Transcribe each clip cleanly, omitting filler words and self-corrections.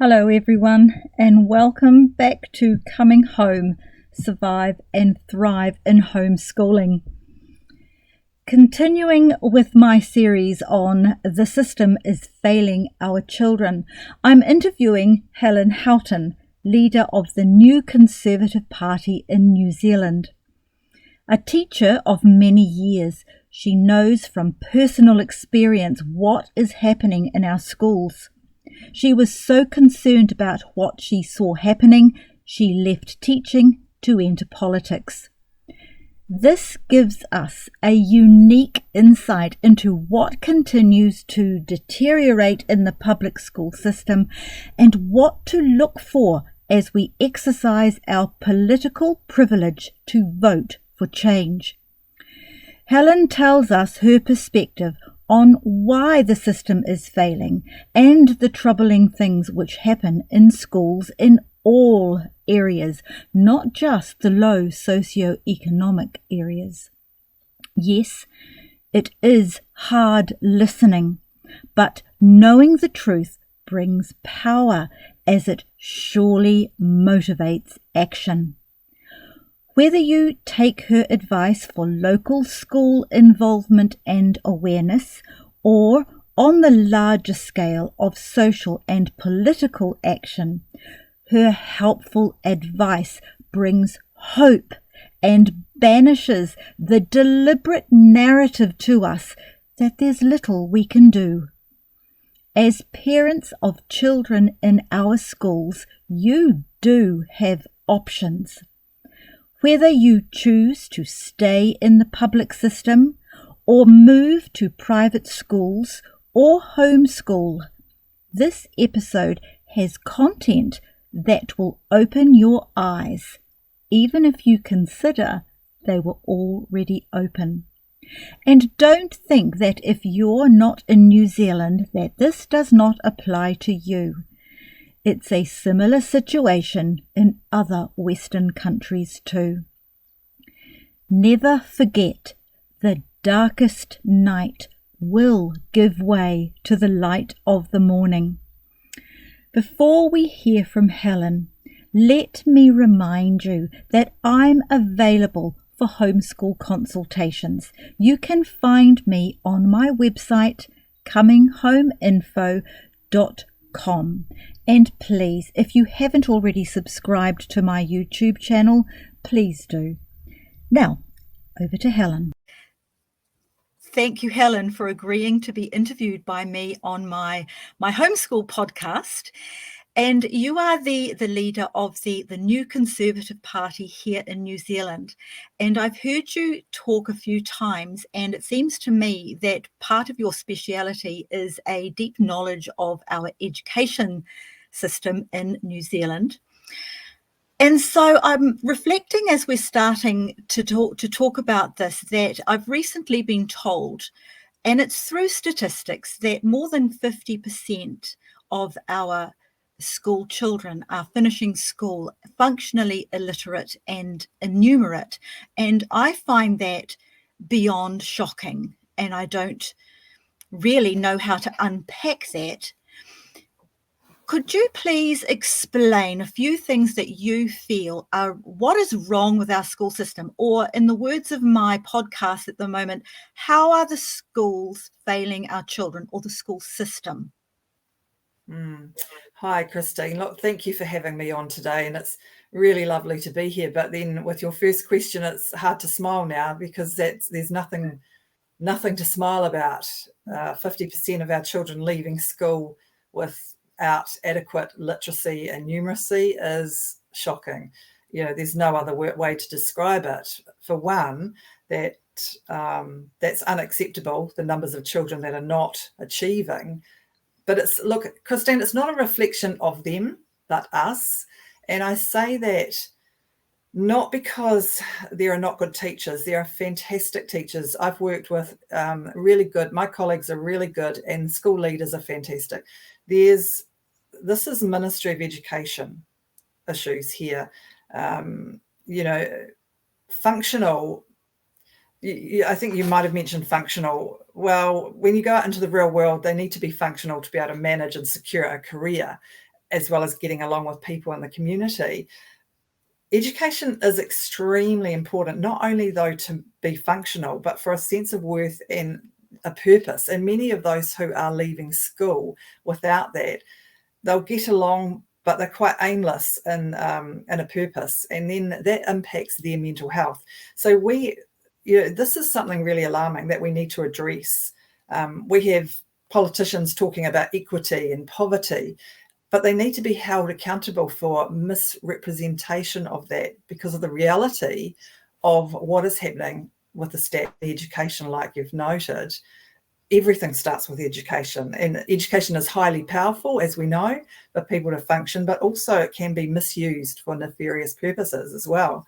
Hello everyone, and welcome back to Coming Home, Survive and Thrive in Homeschooling. Continuing with my series on The System is Failing Our Children, I'm interviewing Helen Houghton, leader of the new Conservative Party in New Zealand. A teacher of many years, she knows from personal experience what is happening in our schools. She was so concerned about what she saw happening, she left teaching to enter politics. This gives us a unique insight into what continues to deteriorate in the public school system and what to look for as we exercise our political privilege to vote for change. Helen tells us her perspective on why the system is failing and the troubling things which happen in schools in all areas, not just the low socio-economic areas. Yes, it is hard listening, but knowing the truth brings power as it surely motivates action. Whether you take her advice for local school involvement and awareness, or on the larger scale of social and political action, her helpful advice brings hope and banishes the deliberate narrative to us that there's little we can do. As parents of children in our schools, you do have options. Whether you choose to stay in the public system or move to private schools or homeschool, this episode has content that will open your eyes, even if you consider they were already open. And don't think that if you're not in New Zealand that this does not apply to you. It's a similar situation in other Western countries too. Never forget, the darkest night will give way to the light of the morning. Before we hear from Helen, let me remind you that I'm available for homeschool consultations. You can find me on my website, cominghomeinfo.com. And please, if you haven't already subscribed to my YouTube channel, please do. Now, over to Helen. Thank you, Helen, for agreeing to be interviewed by me on my homeschool podcast. And you are the leader of the new Conservative Party here in New Zealand. And I've heard you talk a few times, and it seems to me that part of your speciality is a deep knowledge of our education system in New Zealand. And so I'm reflecting as we're starting to talk about this, that I've recently been told, and it's through statistics, that more than 50% of our school children are finishing school functionally illiterate and innumerate. And I find that beyond shocking, and I don't really know how to unpack that. Could you please explain a few things that you feel are what is wrong with our school system? Or in the words of my podcast at the moment, how are the schools failing our children, or the school system? Hi, Christine. Look, thank you for having me on today, and it's really lovely to be here. But then with your first question, it's hard to smile now because there's nothing to smile about. 50% of our children leaving school without adequate literacy and numeracy is shocking. There's no other way to describe it. For one, that's unacceptable, the numbers of children that are not achieving. But Christine, it's not a reflection of them, but us. And I say that not because there are not good teachers. There are fantastic teachers. I've worked with really good, my colleagues are really good, and school leaders are fantastic. This is Ministry of Education issues here. Functional. I think you might have mentioned functional. Well, when you go out into the real world, they need to be functional to be able to manage and secure a career. as well as getting along with people in the community. Education is extremely important, not only though to be functional, but for a sense of worth and a purpose. And many of those who are leaving school without that, they'll get along, but they're quite aimless in a purpose, and then that impacts their mental health. So this is something really alarming that we need to address. We have politicians talking about equity and poverty, but they need to be held accountable for misrepresentation of that, because of the reality of what is happening with the state of education, like you've noted. Everything starts with education, and education is highly powerful, as we know, for people to function, but also it can be misused for nefarious purposes as well.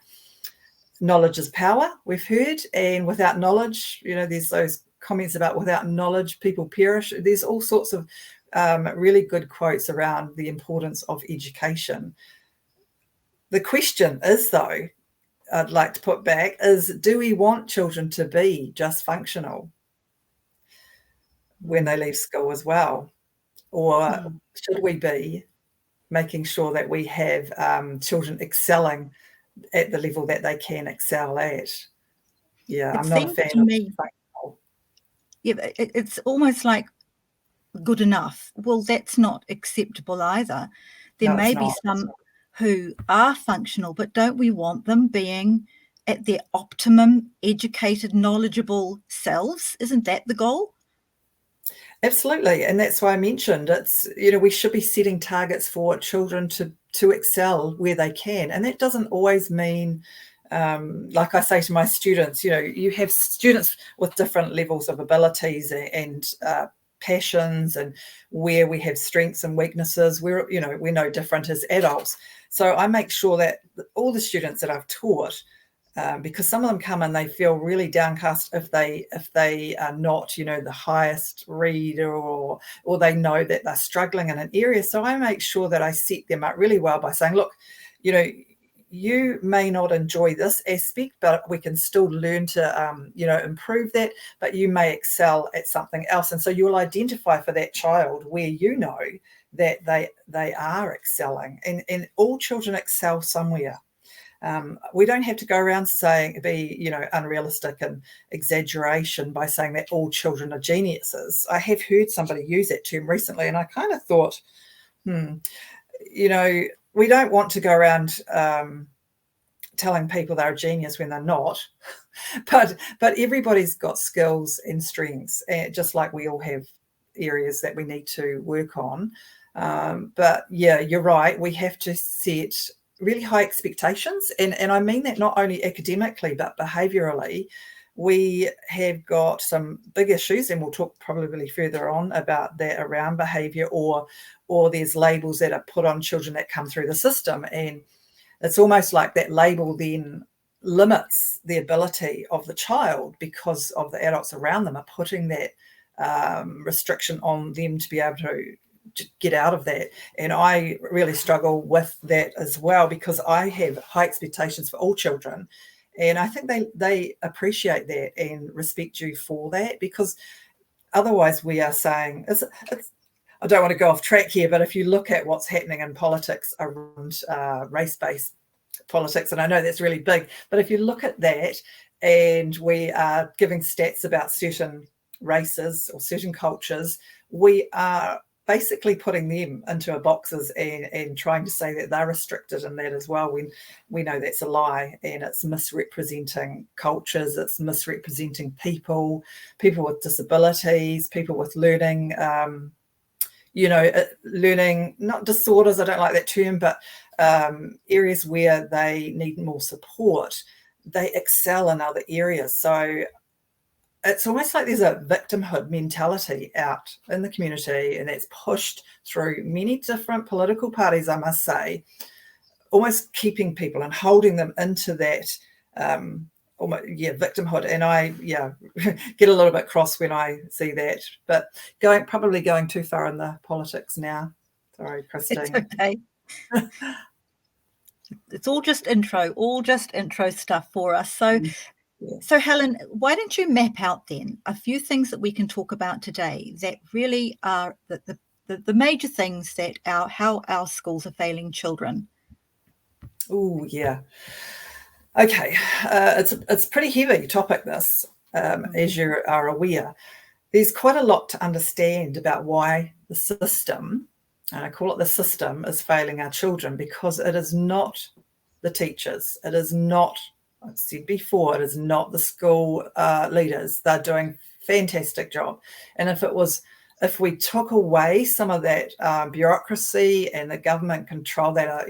Knowledge is power, we've heard, and without knowledge, there's those comments about without knowledge, people perish. There's all sorts of really good quotes around the importance of education. The question is, though, I'd like to put back, is do we want children to be just functional when they leave school as well? Or should we be making sure that we have children excelling at the level that they can excel at? Yeah, I'm not a fan of functional. Yeah, it's almost like good enough. Well, that's not acceptable either. There may be some who are functional, but don't we want them being at their optimum, educated, knowledgeable selves? Isn't that the goal? Absolutely. And that's why I mentioned it's, we should be setting targets for children to excel where they can. And that doesn't always mean, like I say to my students, you have students with different levels of abilities and passions, and where we have strengths and weaknesses. We're no different as adults. So I make sure that all the students that I've taught, because some of them come and they feel really downcast if they are not, the highest reader, or they know that they're struggling in an area. So I make sure that I set them up really well by saying, look, you may not enjoy this aspect, but we can still learn to, improve that, but you may excel at something else. And so you'll identify for that child where that they are excelling, and all children excel somewhere. We don't have to go around be unrealistic and exaggeration by saying that all children are geniuses. I have heard somebody use that term recently, and I kind of thought, we don't want to go around telling people they're a genius when they're not, but everybody's got skills and strengths, and just like we all have areas that we need to work on. But yeah, you're right. We have to set really high expectations, and I mean that not only academically but behaviourally. We have got some big issues, and we'll talk probably further on about that around behaviour, or there's labels that are put on children that come through the system, and it's almost like that label then limits the ability of the child, because of the adults around them are putting that restriction on them to be able to get out of that. And I really struggle with that as well, because I have high expectations for all children, and I think they appreciate that and respect you for that, because otherwise we are saying it's I don't want to go off track here, but if you look at what's happening in politics around race-based politics, and I know that's really big, but if you look at that, and we are giving stats about certain races or certain cultures, we are basically putting them into boxes and trying to say that they're restricted in that as well, when we know that's a lie, and it's misrepresenting cultures, it's misrepresenting people with disabilities, people with learning learning, not disorders, I don't like that term, but areas where they need more support. They excel in other areas. So it's almost like there's a victimhood mentality out in the community, and that's pushed through many different political parties, I must say, almost keeping people and holding them into that victimhood. And I get a little bit cross when I see that, but probably going too far in the politics now. Sorry, Christine. It's okay. It's all just intro stuff for us. So So Helen, why don't you map out then a few things that we can talk about today that really are the the major things that how our schools are failing children. Oh, yeah. Okay, it's a pretty heavy topic, this, as you are aware. There's quite a lot to understand about why the system, and I call it the system, is failing our children, because it is not the teachers. It is not, I've said before, it is not the school leaders. They're doing a fantastic job. And if we took away some of that bureaucracy and the government control that,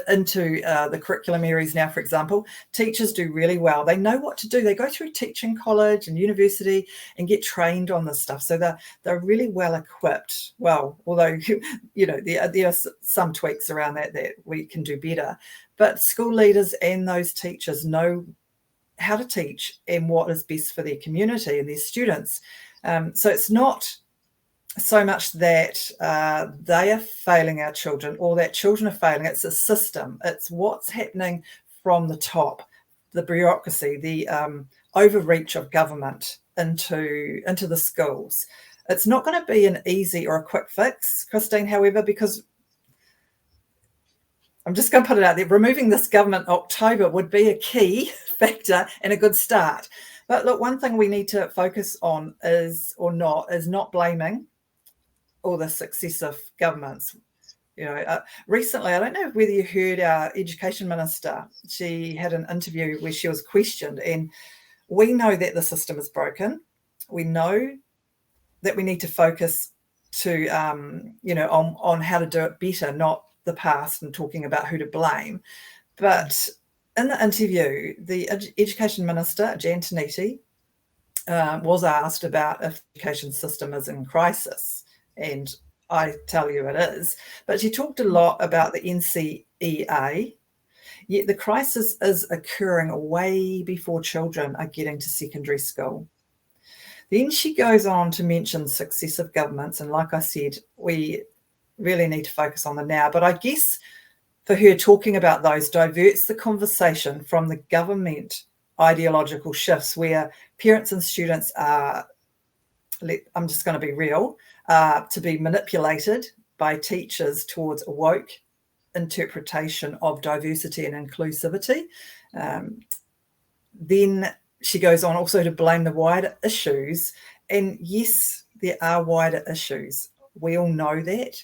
into the curriculum areas now, for example, teachers do really well. They know what to do. They go through teaching college and university and get trained on this stuff. So they're really well equipped. Well, although, there are some tweaks around that we can do better. But school leaders and those teachers know how to teach and what is best for their community and their students. So it's not so much that they are failing our children or that children are failing. It's a system. It's what's happening from the top, the bureaucracy, the overreach of government into the schools. It's not going to be an easy or a quick fix, Christine, however, because I'm just going to put it out there, removing this government October would be a key factor and a good start. But look, one thing we need to focus on is not blaming all the successive governments. Recently, I don't know whether you heard our education minister. She had an interview where she was questioned, and we know that the system is broken. We know that we need to focus on how to do it better, not the past and talking about who to blame. But in the interview, the education minister, Jan Tinetti, was asked about if the education system is in crisis. And I tell you it is. But she talked a lot about the NCEA, yet the crisis is occurring way before children are getting to secondary school. Then she goes on to mention successive governments. And like I said, we really need to focus on the now. But I guess for her, talking about those diverts the conversation from the government ideological shifts where parents and students are, I'm just going to be real, to be manipulated by teachers towards a woke interpretation of diversity and inclusivity. Then she goes on also to blame the wider issues. And yes, there are wider issues. We all know that.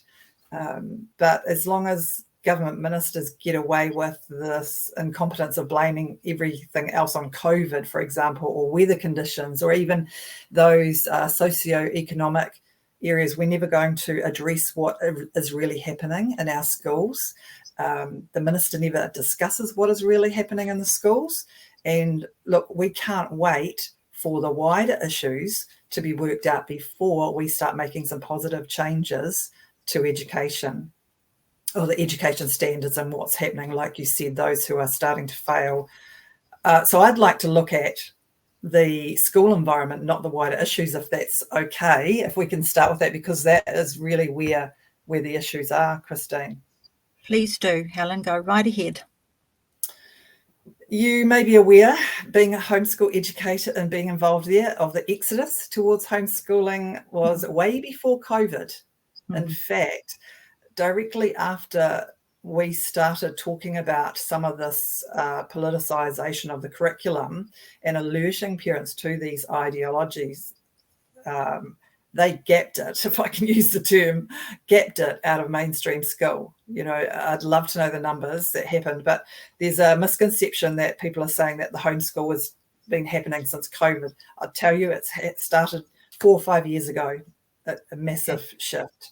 But as long as government ministers get away with this incompetence of blaming everything else on COVID, for example, or weather conditions, or even those socioeconomic areas, we're never going to address what is really happening in our schools. The minister never discusses what is really happening in the schools. And look, we can't wait for the wider issues to be worked out before we start making some positive changes to education, or the education standards and what's happening, like you said, those who are starting to fail. So I'd like to look at the school environment, not the wider issues, if that's okay, if we can start with that, because that is really where the issues are, Christine. Please do, Helen, go right ahead. You may be aware, being a homeschool educator and being involved there, of the exodus towards homeschooling was way before COVID. In fact, directly after we started talking about some of this politicisation of the curriculum and alerting parents to these ideologies, they gapped it, if I can use the term, gapped it out of mainstream school. I'd love to know the numbers that happened, but there's a misconception that people are saying that the homeschool has been happening since COVID. I'll tell you, it started 4 or 5 years ago, a massive shift.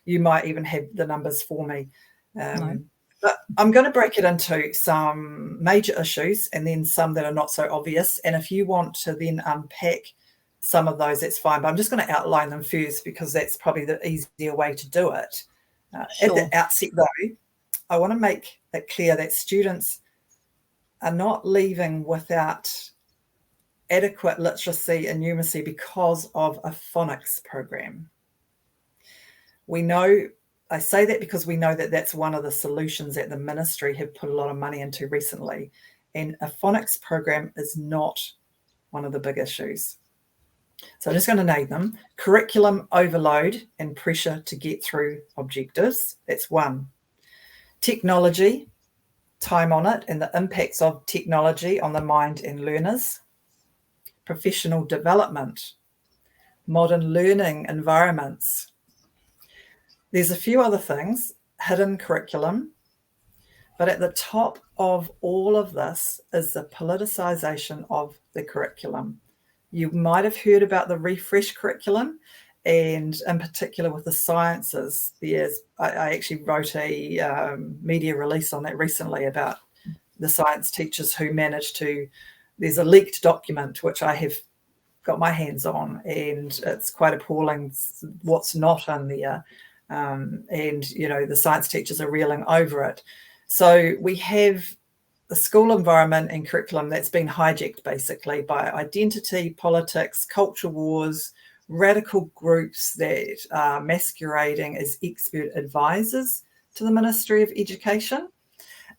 You might even have the numbers for me. No. But I'm going to break it into some major issues and then some that are not so obvious. And if you want to then unpack some of those, that's fine. But I'm just going to outline them first because that's probably the easier way to do it. Sure. At the outset, though, I want to make it clear that students are not leaving without adequate literacy and numeracy because of a phonics program. We know, I say that because we know that that's one of the solutions that the ministry have put a lot of money into recently. And a phonics program is not one of the big issues. So I'm just going to name them: curriculum overload and pressure to get through objectives. That's one. Technology, time on it and the impacts of technology on the mind and learners. Professional development, modern learning environments. There's a few other things: hidden curriculum, but at the top of all of this is the politicization of the curriculum. You might have heard about the refresh curriculum, and in particular with the sciences. I actually wrote a media release on that recently about the science teachers who managed to, there's a leaked document which I have got my hands on, and it's quite appalling what's not in there. And, the science teachers are reeling over it. So we have the school environment and curriculum that's been hijacked basically by identity, politics, culture wars, radical groups that are masquerading as expert advisors to the Ministry of Education.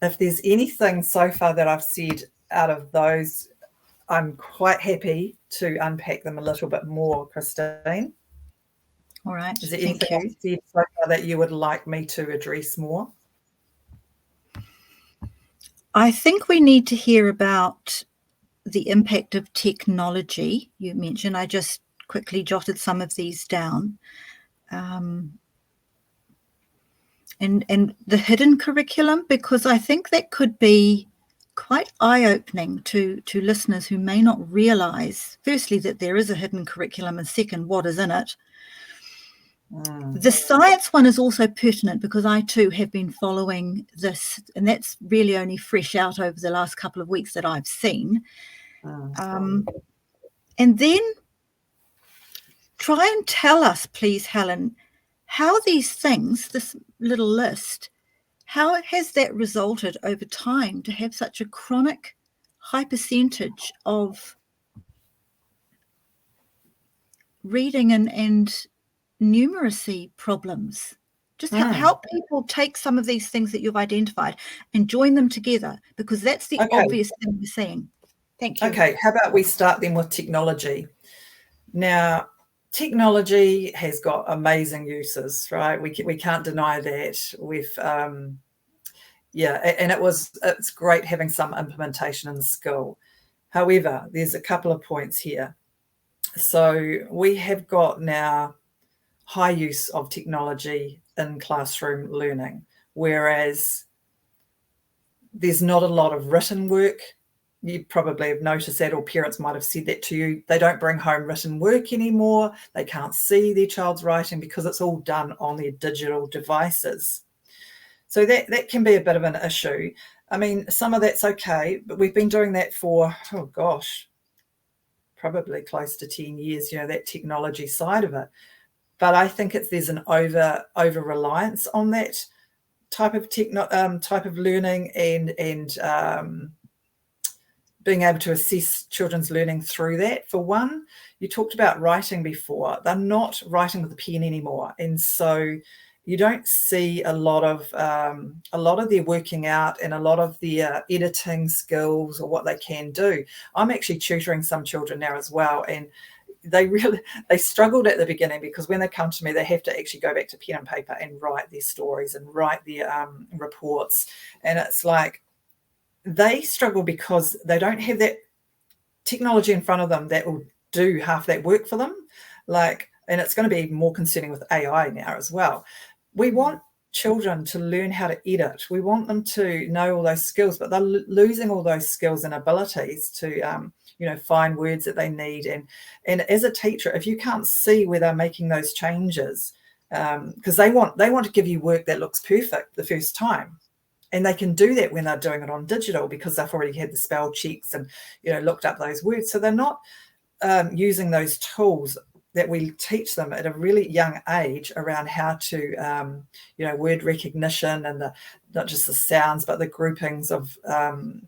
If there's anything so far that I've said out of those, I'm quite happy to unpack them a little bit more, Christine. All right. Is there anything I've said so far that you would like me to address more? I think we need to hear about the impact of technology. You mentioned, I just quickly jotted some of these down. And the hidden curriculum, because I think that could be quite eye-opening to listeners who may not realise, firstly, that there is a hidden curriculum, and second, what is in it. The science one is also pertinent because I too have been following this, and that's really only fresh out over the last couple of weeks that I've seen. And then try and tell us, please, Helen, how these things, this little list, how has that resulted over time to have such a chronic high percentage of reading and numeracy problems? Just help people take some of these things that you've identified and join them together, because that's the obvious thing we're seeing. Thank you. Okay, how about we start then with technology? Now, technology has got amazing uses, right? We can't deny that. And it's great having some implementation in the school. However, there's a couple of points here. So we have got now high use of technology in classroom learning, whereas there's not a lot of written work. You probably have noticed that, or parents might have said that to you. They don't bring home written work anymore. They can't see their child's writing because it's all done on their digital devices. So that can be a bit of an issue. I mean, some of that's okay, but we've been doing that for, probably close to 10 years, that technology side of it. But I think there's an over reliance on that type of learning and being able to assess children's learning through that. For one, you talked about writing before. They're not writing with a pen anymore, and so you don't see a lot of their working out and a lot of their editing skills or what they can do. I'm actually tutoring some children now as well, and they struggled at the beginning because when they come to me, they have to actually go back to pen and paper and write their stories and write their reports, and it's like they struggle because they don't have that technology in front of them that will do half that work for them. And it's going to be even more concerning with AI now as well. We want children to learn how to edit. We want them to know all those skills, but they're losing all those skills and abilities to, find words that they need. And as a teacher, if you can't see where they're making those changes, because they want to give you work that looks perfect the first time. And they can do that when they're doing it on digital because they've already had the spell checks and, looked up those words. So they're not using those tools that we teach them at a really young age around how to, word recognition and not just the sounds, but the groupings of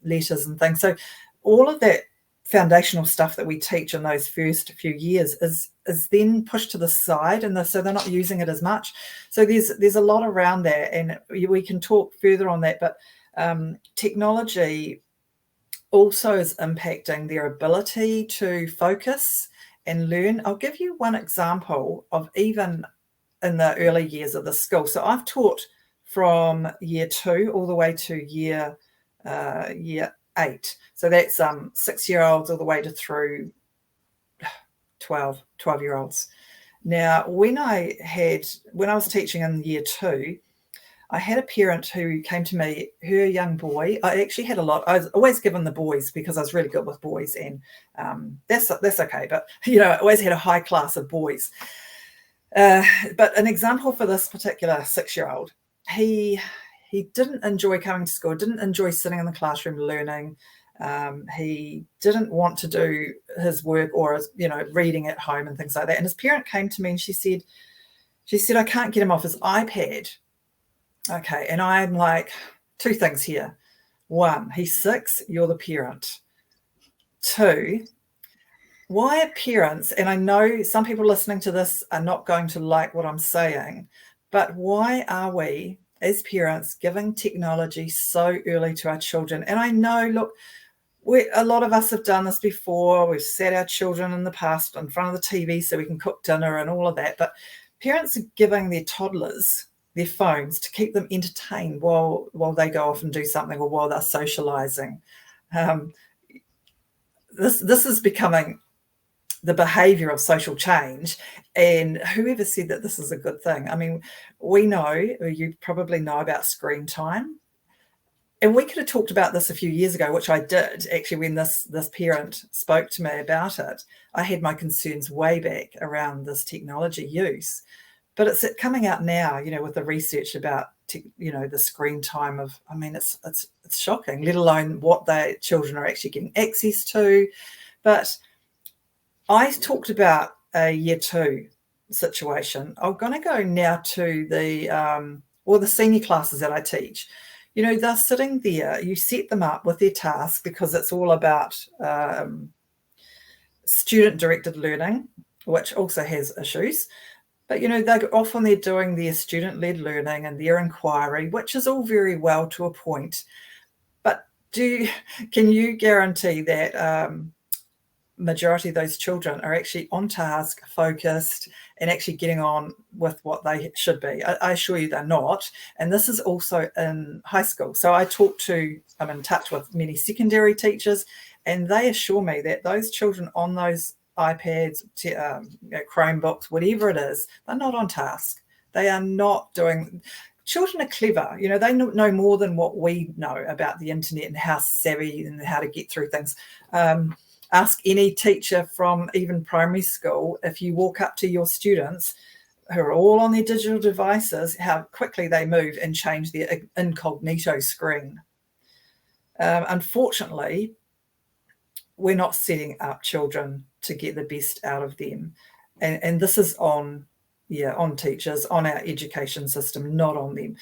letters and things. So all of that foundational stuff that we teach in those first few years is then pushed to the side, and so they're not using it as much. So there's a lot around that, and we can talk further on that. But technology also is impacting their ability to focus and learn. I'll give you one example of even in the early years of the school. So I've taught from year 2 all the way to year 8. So that's 6-year-olds all the way to through 12-year-olds. Now, when I was teaching in year 2, I had a parent who came to me, her young boy. I actually had I was always given the boys because I was really good with boys, and that's okay. But I always had a high class of boys. But an example for this particular 6-year-old, he didn't enjoy coming to school, didn't enjoy sitting in the classroom learning. He didn't want to do his work or reading at home and things like that. And his parent came to me and she said, I can't get him off his iPad. Okay, and I'm like, 2 things here. 1, he's 6, you're the parent. 2, why are parents, and I know some people listening to this are not going to like what I'm saying, but why are we as parents giving technology so early to our children? And I know, look, a lot of us have done this before. We've sat our children in the past in front of the TV so we can cook dinner and all of that, but parents are giving their toddlers their phones to keep them entertained while they go off and do something or while they're socializing. This is becoming the behavior of social change, and whoever said that this is a good thing? I mean, we know, or you probably know, about screen time, and we could have talked about this a few years ago, which I did actually when this parent spoke to me about it. I had my concerns way back around this technology use. But it's coming out now, with the research about, the screen time of, I mean, it's shocking, let alone what their children are actually getting access to. But I talked about a year 2 situation. I'm going to go now to the senior classes that I teach. They're sitting there, you set them up with their task because it's all about student-directed learning, which also has issues. But, they're doing their student-led learning and their inquiry, which is all very well to a point. But can you guarantee that majority of those children are actually on task, focused, and actually getting on with what they should be? I assure you they're not. And this is also in high school. So I'm in touch with many secondary teachers, and they assure me that those children on those iPads, Chromebooks, whatever it is, they're not on task. They are not doing. Children are clever. They know more than what we know about the internet and how savvy and how to get through things. Ask any teacher from even primary school, if you walk up to your students who are all on their digital devices, how quickly they move and change their incognito screen. Unfortunately, we're not setting up children to get the best out of them. And this is on teachers, on our education system, not on them.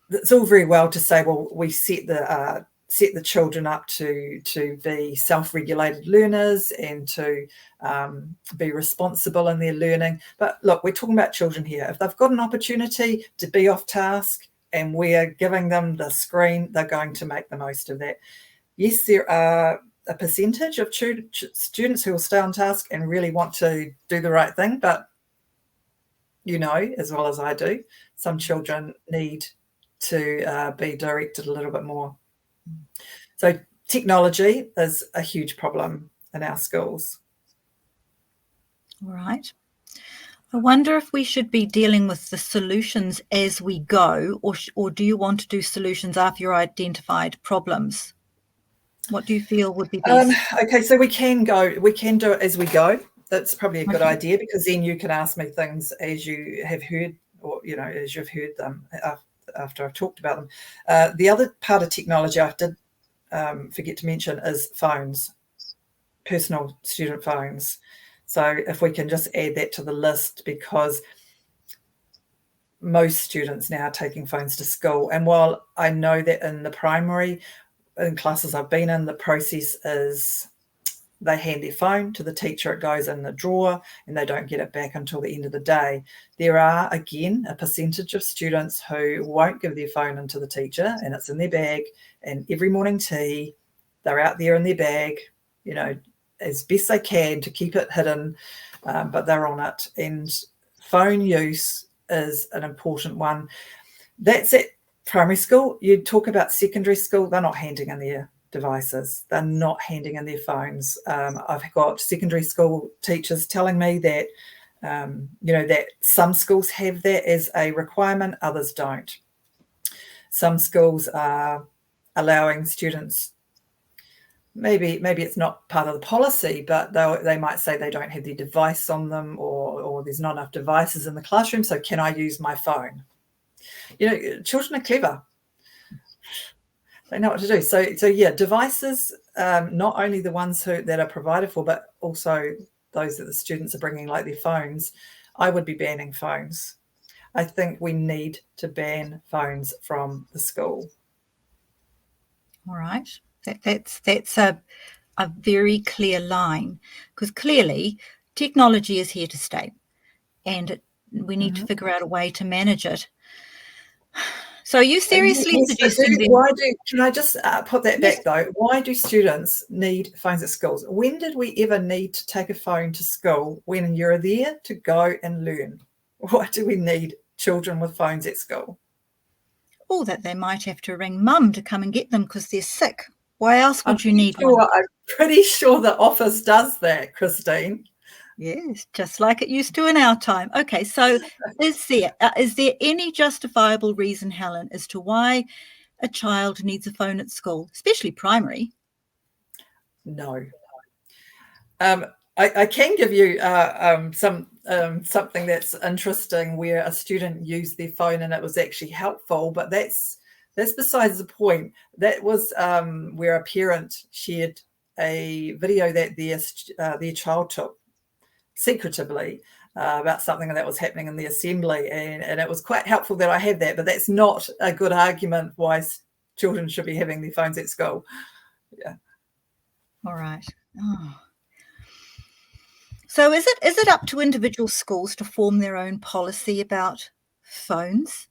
It's all very well to say, well, we set the children up to be self-regulated learners and to be responsible in their learning. But look, we're talking about children here. If they've got an opportunity to be off task and we're giving them the screen, they're going to make the most of that. Yes, there are a percentage of students who will stay on task and really want to do the right thing, but as well as I do, some children need to be directed a little bit more. So technology is a huge problem in our schools. All right. I wonder if we should be dealing with the solutions as we go, or do you want to do solutions after you've identified problems? What do you feel would be best? Okay, so we can do it as we go. That's probably a good idea, because then you can ask me things as you have heard, or as you've heard them after I've talked about them. The other part of technology I did forget to mention is phones, personal student phones. So if we can just add that to the list, because most students now are taking phones to school. And while I know that in the primary, in classes I've been in, the process is they hand their phone to the teacher, it goes in the drawer, and they don't get it back until the end of the day. There are, again, a percentage of students who won't give their phone into the teacher, and it's in their bag, and every morning tea, they're out there in their bag, as best they can to keep it hidden, but they're on it. And phone use is an important one. That's at primary school. You talk about secondary school, they're not handing in their devices. They're not handing in their phones. I've got secondary school teachers telling me that, that some schools have that as a requirement, others don't. Some schools are allowing students, maybe it's not part of the policy, but they might say they don't have their device on them, or there's not enough devices in the classroom, so can I use my phone? Children are clever. They know what to do. So yeah, devices, not only the ones that are provided for, but also those that the students are bringing, like their phones. I would be banning phones. I think we need to ban phones from the school. All right. That's a very clear line, because clearly technology is here to stay, and we need to figure out a way to manage it. So are you seriously suggesting can I just put that back though? Why do students need phones at schools? When did we ever need to take a phone to school when you're there to go and learn? Why do we need children with phones at school? Oh, that they might have to ring mum to come and get them because they're sick. Why else would you need one? I'm pretty sure the office does that, Christine. Yes, just like it used to in our time. Okay, so is there any justifiable reason, Helen, as to why a child needs a phone at school, especially primary? No. I can give you something that's interesting, where a student used their phone and it was actually helpful, but that's besides the point. That was where a parent shared a video that their child took secretively about something that was happening in the assembly, and it was quite helpful that I had that, but that's not a good argument why children should be having their phones at school. Yeah. All right. Oh. So is it up to individual schools to form their own policy about phones?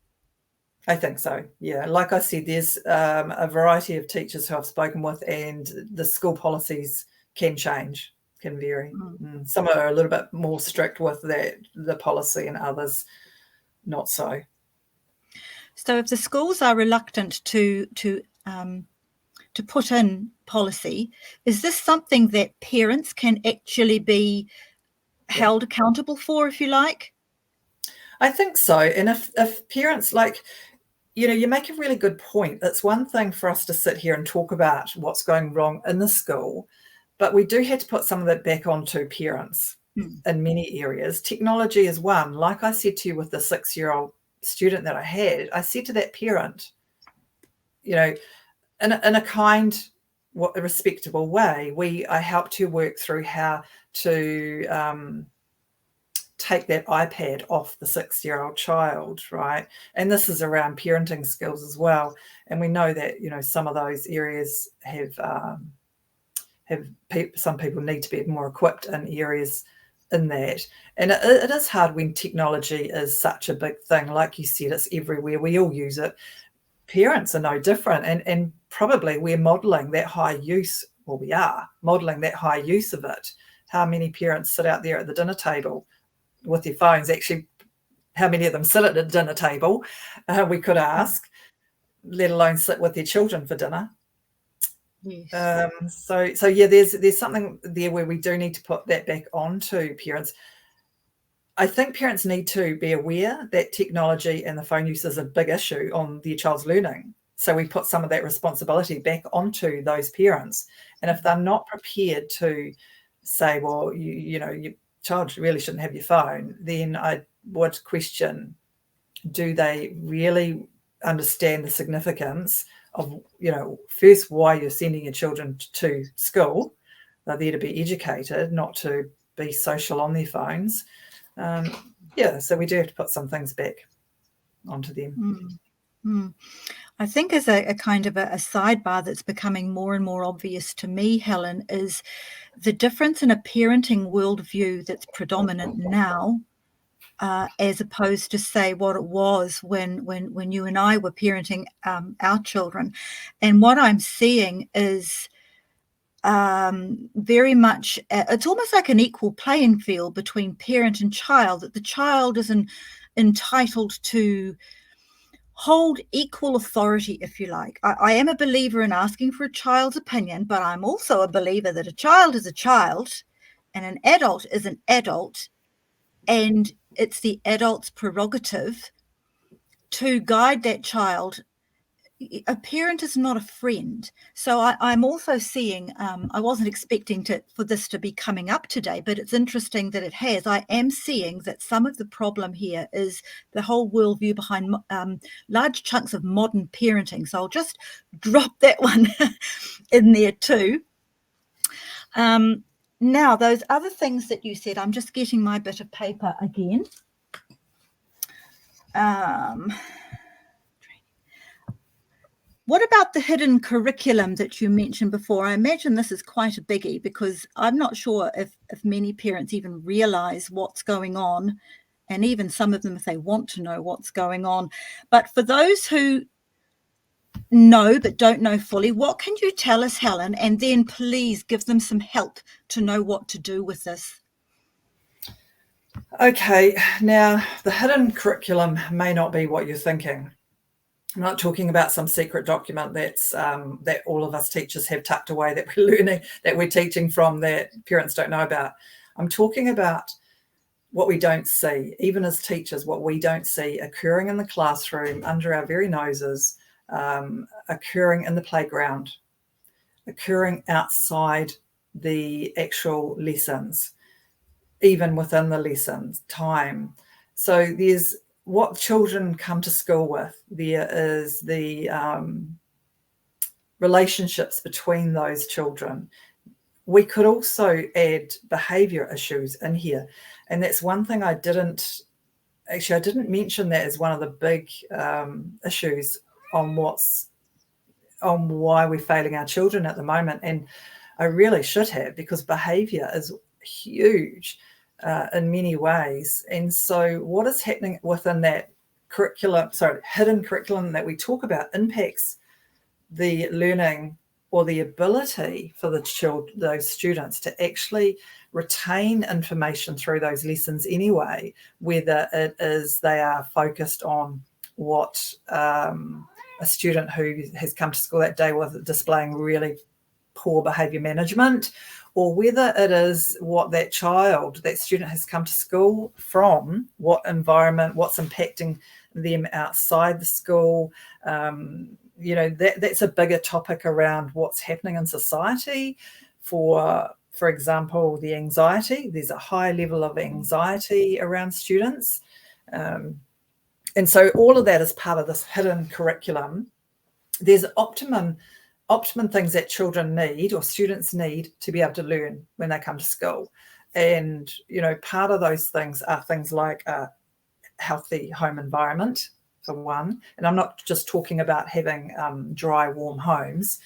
I think so, yeah. Like I said, there's a variety of teachers who I've spoken with, and the school policies can change, can vary. Some are a little bit more strict with the policy, and others not so. So if the schools are reluctant to put in policy, is this something that parents can actually be held accountable for, if you like? I think so. And if parents, you make a really good point. It's one thing for us to sit here and talk about what's going wrong in the school, but we do have to put some of that back onto parents in many areas. Technology is one. Like I said to you with the 6-year-old student that I had, I said to that parent, in a kind, respectable way, I helped her work through how to take that iPad off the 6-year-old child, right? And this is around parenting skills as well. And we know that, some of those areas have some people need to be more equipped in areas in that. And it is hard when technology is such a big thing. Like you said, it's everywhere. We all use it. Parents are no different. And probably we're modelling that high use, or we are modelling that high use of it. How many parents sit out there at the dinner table with their phones? Actually, how many of them sit at the dinner table? We could ask, let alone sit with their children for dinner. Yes. So yeah, there's something there where we do need to put that back onto parents. I think parents need to be aware that technology and the phone use is a big issue on their child's learning. So we put some of that responsibility back onto those parents. And if they're not prepared to say, well, your child really shouldn't have your phone, then I would question, do they really understand the significance of, first, why you're sending your children to school? They're there to be educated, not to be social on their phones. So we do have to put some things back onto them. I think as a kind of a sidebar that's becoming more and more obvious to me, Helen, is the difference in a parenting worldview that's predominant now, as opposed to, say, what it was when you and I were parenting our children. And what I'm seeing is very much, it's almost like an equal playing field between parent and child, that the child is entitled to hold equal authority, if you like. I am a believer in asking for a child's opinion, but I'm also a believer that a child is a child and an adult is an adult, and it's the adult's prerogative to guide that child. A parent is not a friend. So I'm also seeing, I wasn't expecting for this to be coming up today, but it's interesting that it has. I am seeing that some of the problem here is the whole worldview behind large chunks of modern parenting. So I'll just drop that one in there too. Now, those other things that you said, I'm just getting my bit of paper again. What about the hidden curriculum that you mentioned before? I imagine this is quite a biggie, because I'm not sure if many parents even realize what's going on, and even some of them, if they want to know what's going on. But for those who know but don't know fully, what can you tell us, Helen? And then please give them some help to know what to do with this. Okay, now the hidden curriculum may not be what you're thinking. I'm not talking about some secret document that's that all of us teachers have tucked away, that we're learning, that we're teaching from, that parents don't know about. I'm talking about what we don't see, even as teachers, what we don't see occurring in the classroom under our very noses, occurring in the playground, occurring outside the actual lessons, even within the lessons time. So there's what children come to school with. There is the relationships between those children. We could also add behaviour issues in here. And that's one thing I didn't mention, that as one of the big issues on why we're failing our children at the moment. And I really should have, because behaviour is huge in many ways. And so what is happening within that hidden curriculum that we talk about impacts the learning or the ability for those students to actually retain information through those lessons anyway, whether it is they are focused on what a student who has come to school that day was displaying really poor behaviour management, or whether it is what that student has come to school from, what environment, what's impacting them outside the school. That's a bigger topic around what's happening in society. For example, the anxiety. There's a high level of anxiety around students. And so all of that is part of this hidden curriculum. There's optimum things that children need or students need to be able to learn when they come to school. And, part of those things are things like a healthy home environment, for one. And I'm not just talking about having dry, warm homes,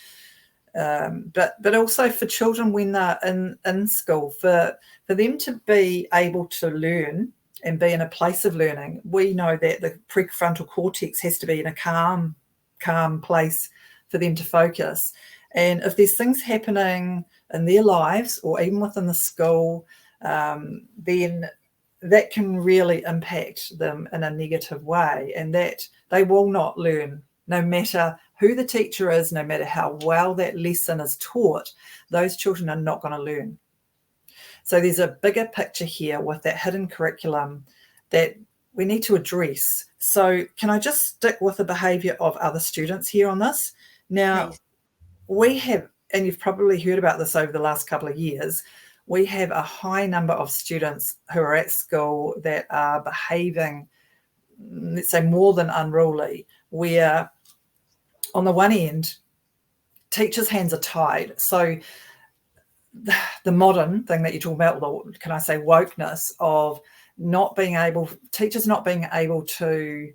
but also for children when they're in school, for them to be able to learn and be in a place of learning. We know that the prefrontal cortex has to be in a calm place for them to focus. And if there's things happening in their lives or even within the school, then that can really impact them in a negative way, and that they will not learn. No matter who the teacher is, no matter how well that lesson is taught, those children are not going to learn. So there's a bigger picture here with that hidden curriculum that we need to address. So can I just stick with the behaviour of other students here on this? Now, Please. We have, and you've probably heard about this over the last couple of years, we have a high number of students who are at school that are behaving, let's say, more than unruly, where on the one end, teachers' hands are tied. So the modern thing that you talk about, can I say wokeness, of teachers not being able to,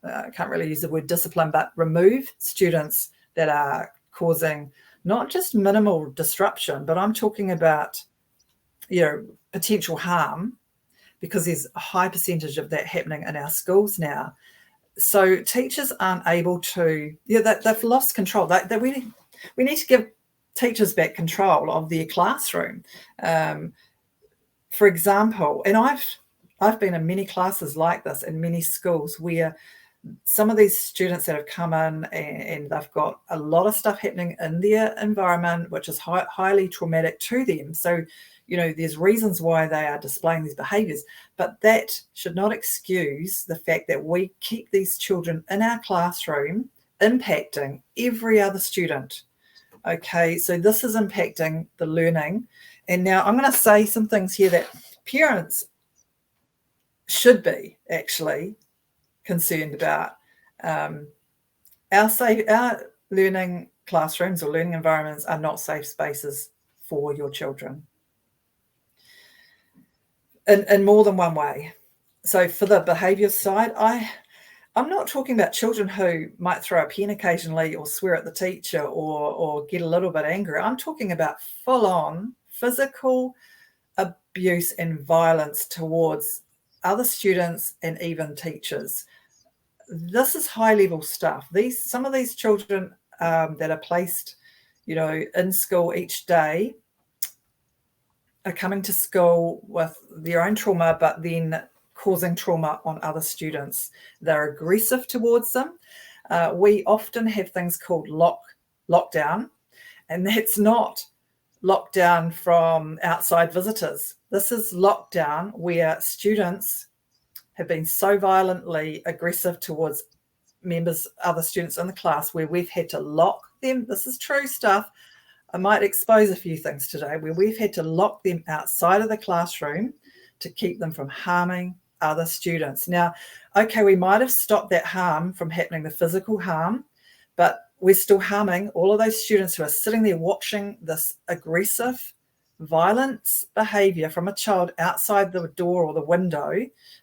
I can't really use the word discipline, but remove students that are causing not just minimal disruption, but I'm talking about, potential harm, because there's a high percentage of that happening in our schools now. So teachers aren't able to, they've lost control. We need to give teachers back control of their classroom. For example, and I've been in many classes like this in many schools where some of these students that have come in and they've got a lot of stuff happening in their environment, which is highly traumatic to them. So, there's reasons why they are displaying these behaviours, but that should not excuse the fact that we keep these children in our classroom impacting every other student. Okay, so this is impacting the learning. And now I'm going to say some things here that parents should be actually concerned about. Our learning classrooms or learning environments are not safe spaces for your children in more than one way. So for the behaviour side, I'm not talking about children who might throw a pen occasionally or swear at the teacher or get a little bit angry. I'm talking about full-on physical abuse and violence towards other students and even teachers. This is high-level stuff. Some of these children that are placed, in school each day are coming to school with their own trauma, but then causing trauma on other students. They're aggressive towards them. We often have things called lockdown, and that's not lockdown from outside visitors. This is lockdown where students have been so violently aggressive towards other students in the class, where we've had to lock them. This is true stuff. I might expose a few things today, where we've had to lock them outside of the classroom to keep them from harming other students. Now, okay, we might have stopped that harm from happening, the physical harm, but we're still harming all of those students who are sitting there watching this aggressive, violence behaviour from a child outside the door or the window,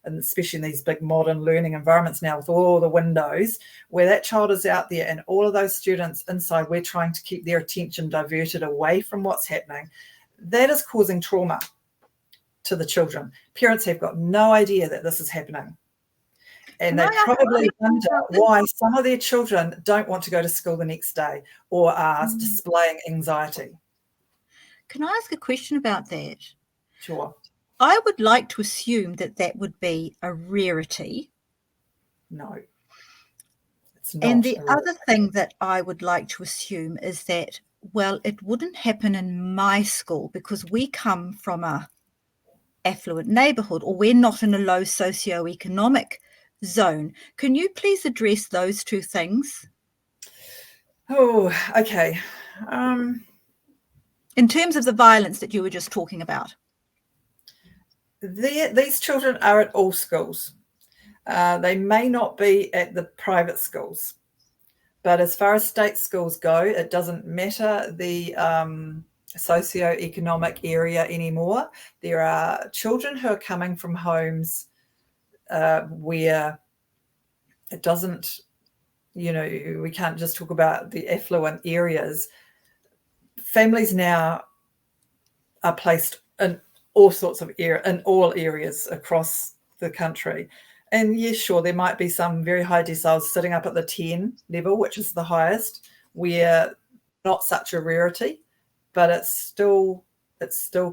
and especially in these big modern learning environments now with all the windows, where that child is out there and all of those students inside, we're trying to keep their attention diverted away from what's happening. That is causing trauma to the children. Parents have got no idea that this is happening. And they probably wonder why some of their children don't want to go to school the next day or are displaying anxiety. Can I ask a question about that? Sure. I would like to assume that would be a rarity. No, it's not. And the other thing that I would like to assume is that, well, it wouldn't happen in my school because we come from a affluent neighbourhood, or we're not in a low socioeconomic zone. Can you please address those two things? Oh, okay. In terms of the violence that you were just talking about. These children are at all schools. They may not be at the private schools, but as far as state schools go, it doesn't matter the socioeconomic area anymore. There are children who are coming from homes where it doesn't, we can't just talk about the affluent areas. Families now are placed in all sorts of in all areas across the country. And yes, sure, there might be some very high deciles sitting up at the 10 level, which is the highest, where not such a rarity, but it still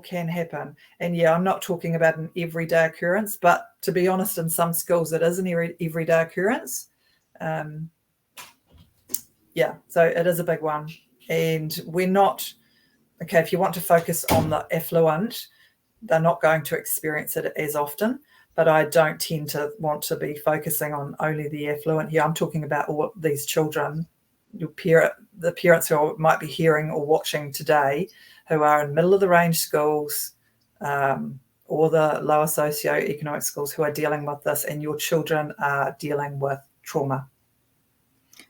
can happen. And yeah, I'm not talking about an everyday occurrence, but to be honest, in some schools it is an everyday occurrence. Yeah, so it is a big one. And we're not, okay, if you want to focus on the affluent, they're not going to experience it as often, but I don't tend to want to be focusing on only the affluent here. I'm talking about all these children, the parents who might be hearing or watching today who are in middle of the range schools or the lower socioeconomic schools who are dealing with this, and your children are dealing with trauma.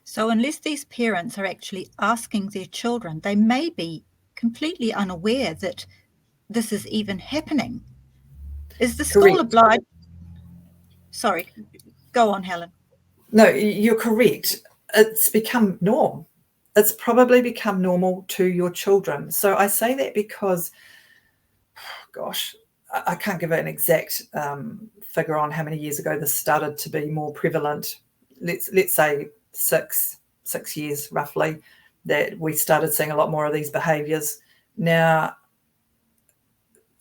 So unless these parents are actually asking their children, they may be completely unaware that this is even happening. Is the school obliged? Sorry, go on, Helen. No, you're correct. It's become norm. It's probably become normal to your children. So I say that because, gosh, I can't give an exact figure on how many years ago this started to be more prevalent. Let's say six years roughly. that we started seeing a lot more of these behaviours. Now,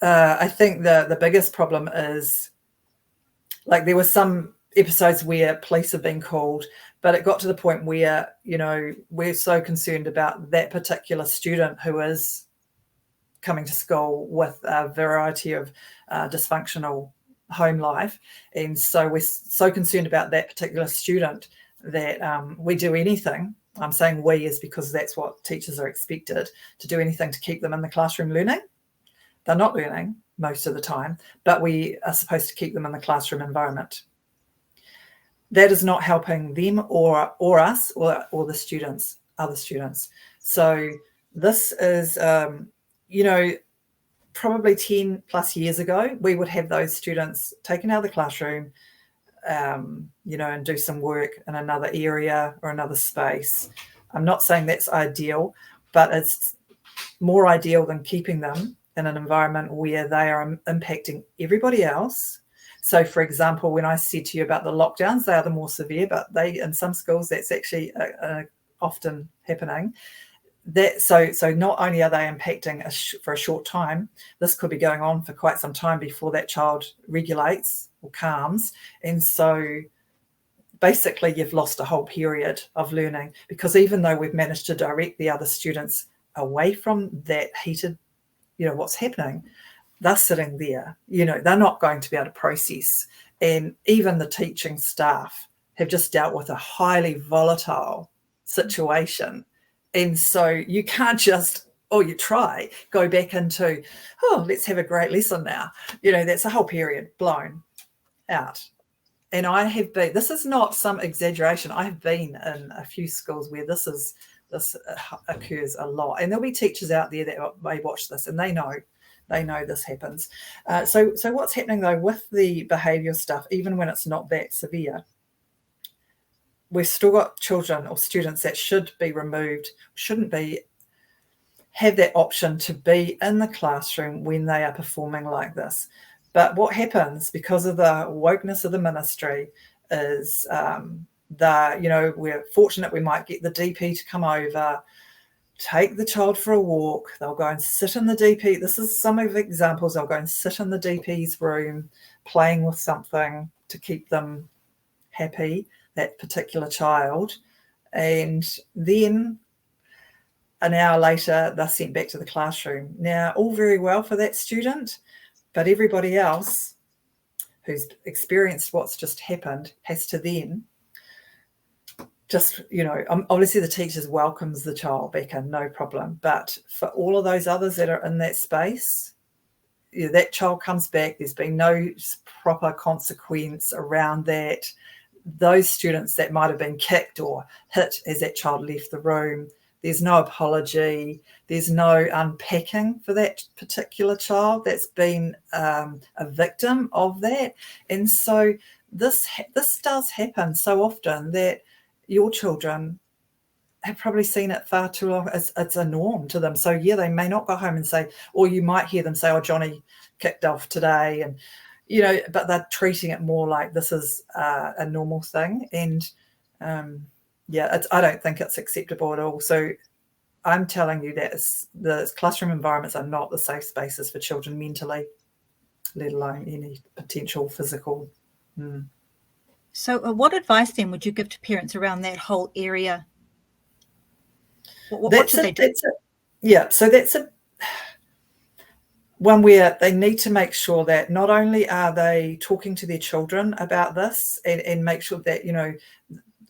I think the biggest problem is, like, there were some episodes where police have been called, but it got to the point where, you know, we're so concerned about that particular student who is coming to school with a variety of dysfunctional home life. And so we're so concerned about that particular student that we do anything. I'm saying we is because that's what teachers are expected to do, anything to keep them in the classroom learning. They're not learning most of the time, but we are supposed to keep them in the classroom environment. That is not helping them or us or the students, other students. So this is, you know, probably 10 plus years ago, we would have those students taken out of the classroom, you know, and do some work in another area or another space. I'm not saying that's ideal, but it's more ideal than keeping them in an environment where they are impacting everybody else. So, for example, when I said to you about the lockdowns, they are the more severe, but they, in some schools, that's actually often happening. That so not only are they impacting for a short time, this could be going on for quite some time before that child regulates or calms. And so basically you've lost a whole period of learning, because even though we've managed to direct the other students away from that heated, you know, what's happening, they're sitting there, you know, they're not going to be able to process. And even the teaching staff have just dealt with a highly volatile situation. And so you can't just, or you try, go back into, oh, let's have a great lesson now. You know, that's a whole period blown out. And I have been, this is not some exaggeration, I have been in a few schools where this occurs a lot. And there'll be teachers out there that may watch this and they know this happens. So what's happening though with the behavioural stuff, even when it's not that severe, we've still got children or students that should be removed, have that option to be in the classroom when they are performing like this. But what happens because of the wokeness of the ministry is you know, we're fortunate we might get the DP to come over, take the child for a walk. They'll go and sit in the DP. This is some of the examples. They'll go and sit in the DP's room, playing with something to keep them happy, that particular child. And then an hour later, they're sent back to the classroom. Now, all very well for that student, but everybody else who's experienced what's just happened has to then just, you know, obviously the teachers welcomes the child back in, no problem. But for all of those others that are in that space, you know, that child comes back, there's been no proper consequence around that. Those students that might have been kicked or hit as that child left the room, there's no apology, there's no unpacking for that particular child that's been a victim of that. And so this does happen so often that your children have probably seen it far too long. It's a norm to them. So yeah, they may not go home and say, or you might hear them say, oh, Johnny kicked off today, and you know, but they're treating it more like this is a normal thing. And yeah, I don't think it's acceptable at all. So I'm telling you that the classroom environments are not the safe spaces for children mentally, let alone any potential physical. So what advice then would you give to parents around that whole area? What should they do? Yeah, so that's one where they need to make sure that not only are they talking to their children about this and make sure that, you know,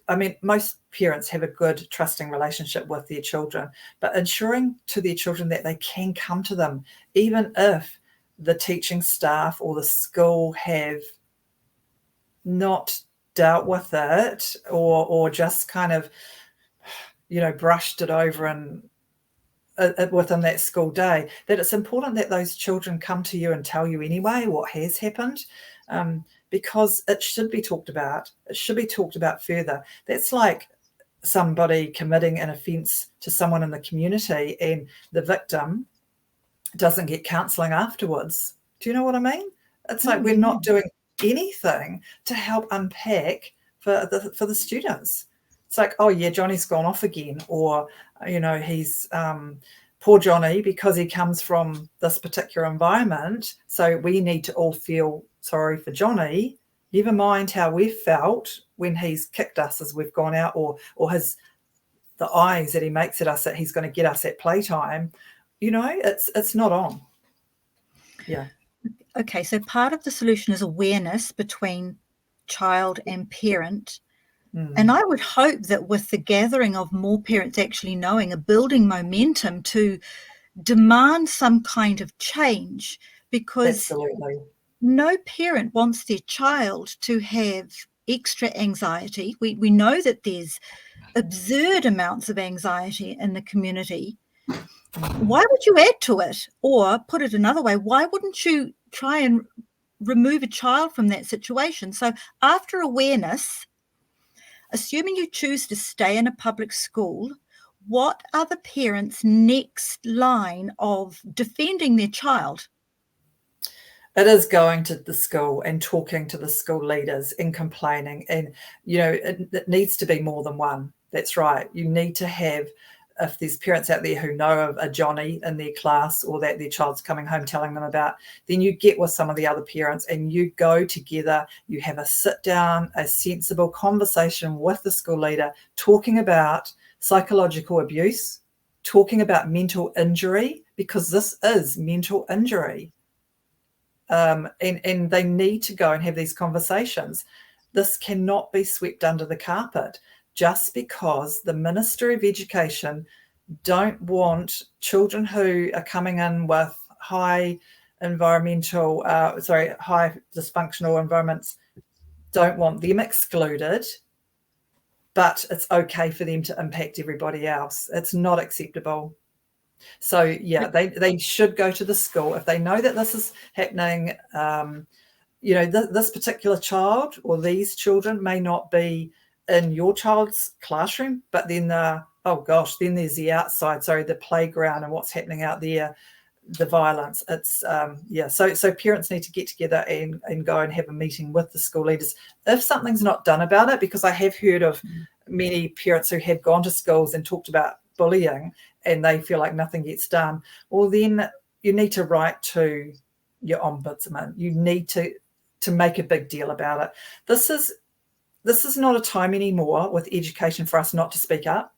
I mean, most parents have a good, trusting relationship with their children, but ensuring to their children that they can come to them, even if the teaching staff or the school have not dealt with it or just kind of, you know, brushed it over and within that school day, that it's important that those children come to you and tell you anyway what has happened, because it should be talked about. It should be talked about further. That's like somebody committing an offence to someone in the community and the victim doesn't get counselling afterwards. Do you know what I mean? It's like we're not doing anything to help unpack for the students. It's like, oh yeah, Johnny's gone off again, or he's poor Johnny because he comes from this particular environment. So we need to all feel sorry for Johnny. Never mind how we've felt when he's kicked us as we've gone out, or the eyes that he makes at us that he's going to get us at playtime. It's not on. Yeah. Okay, so part of the solution is awareness between child and parent. And I would hope that with the gathering of more parents actually knowing, a building momentum to demand some kind of change, because Absolutely. no parent wants their child to have extra anxiety. We know that there's absurd amounts of anxiety in the community. Why would you add to it? Or put it another way, why wouldn't you try and remove a child from that situation? So after awareness, assuming you choose to stay in a public school, what are the parents' next line of defending their child? It is going to the school and talking to the school leaders and complaining. And, it needs to be more than one. That's right. You need to have, if there's parents out there who know of a Johnny in their class or that their child's coming home telling them about, then you get with some of the other parents and you go together, you have a sit down, a sensible conversation with the school leader, talking about psychological abuse, talking about mental injury, because this is mental injury. And they need to go and have these conversations. This cannot be swept under the carpet just because the Ministry of Education don't want children who are coming in with high dysfunctional environments, don't want them excluded, but it's okay for them to impact everybody else. It's not acceptable. So, yeah, they should go to the school. If they know that this is happening, this particular child or these children may not be in your child's classroom, but then then there's the outside, the playground and what's happening out there, the violence. It's, so parents need to get together and go and have a meeting with the school leaders if something's not done about it, because I have heard of many parents who have gone to schools and talked about bullying and they feel like nothing gets done. Well, then you need to write to your ombudsman. You need to make a big deal about it. This is not a time anymore with education for us not to speak up.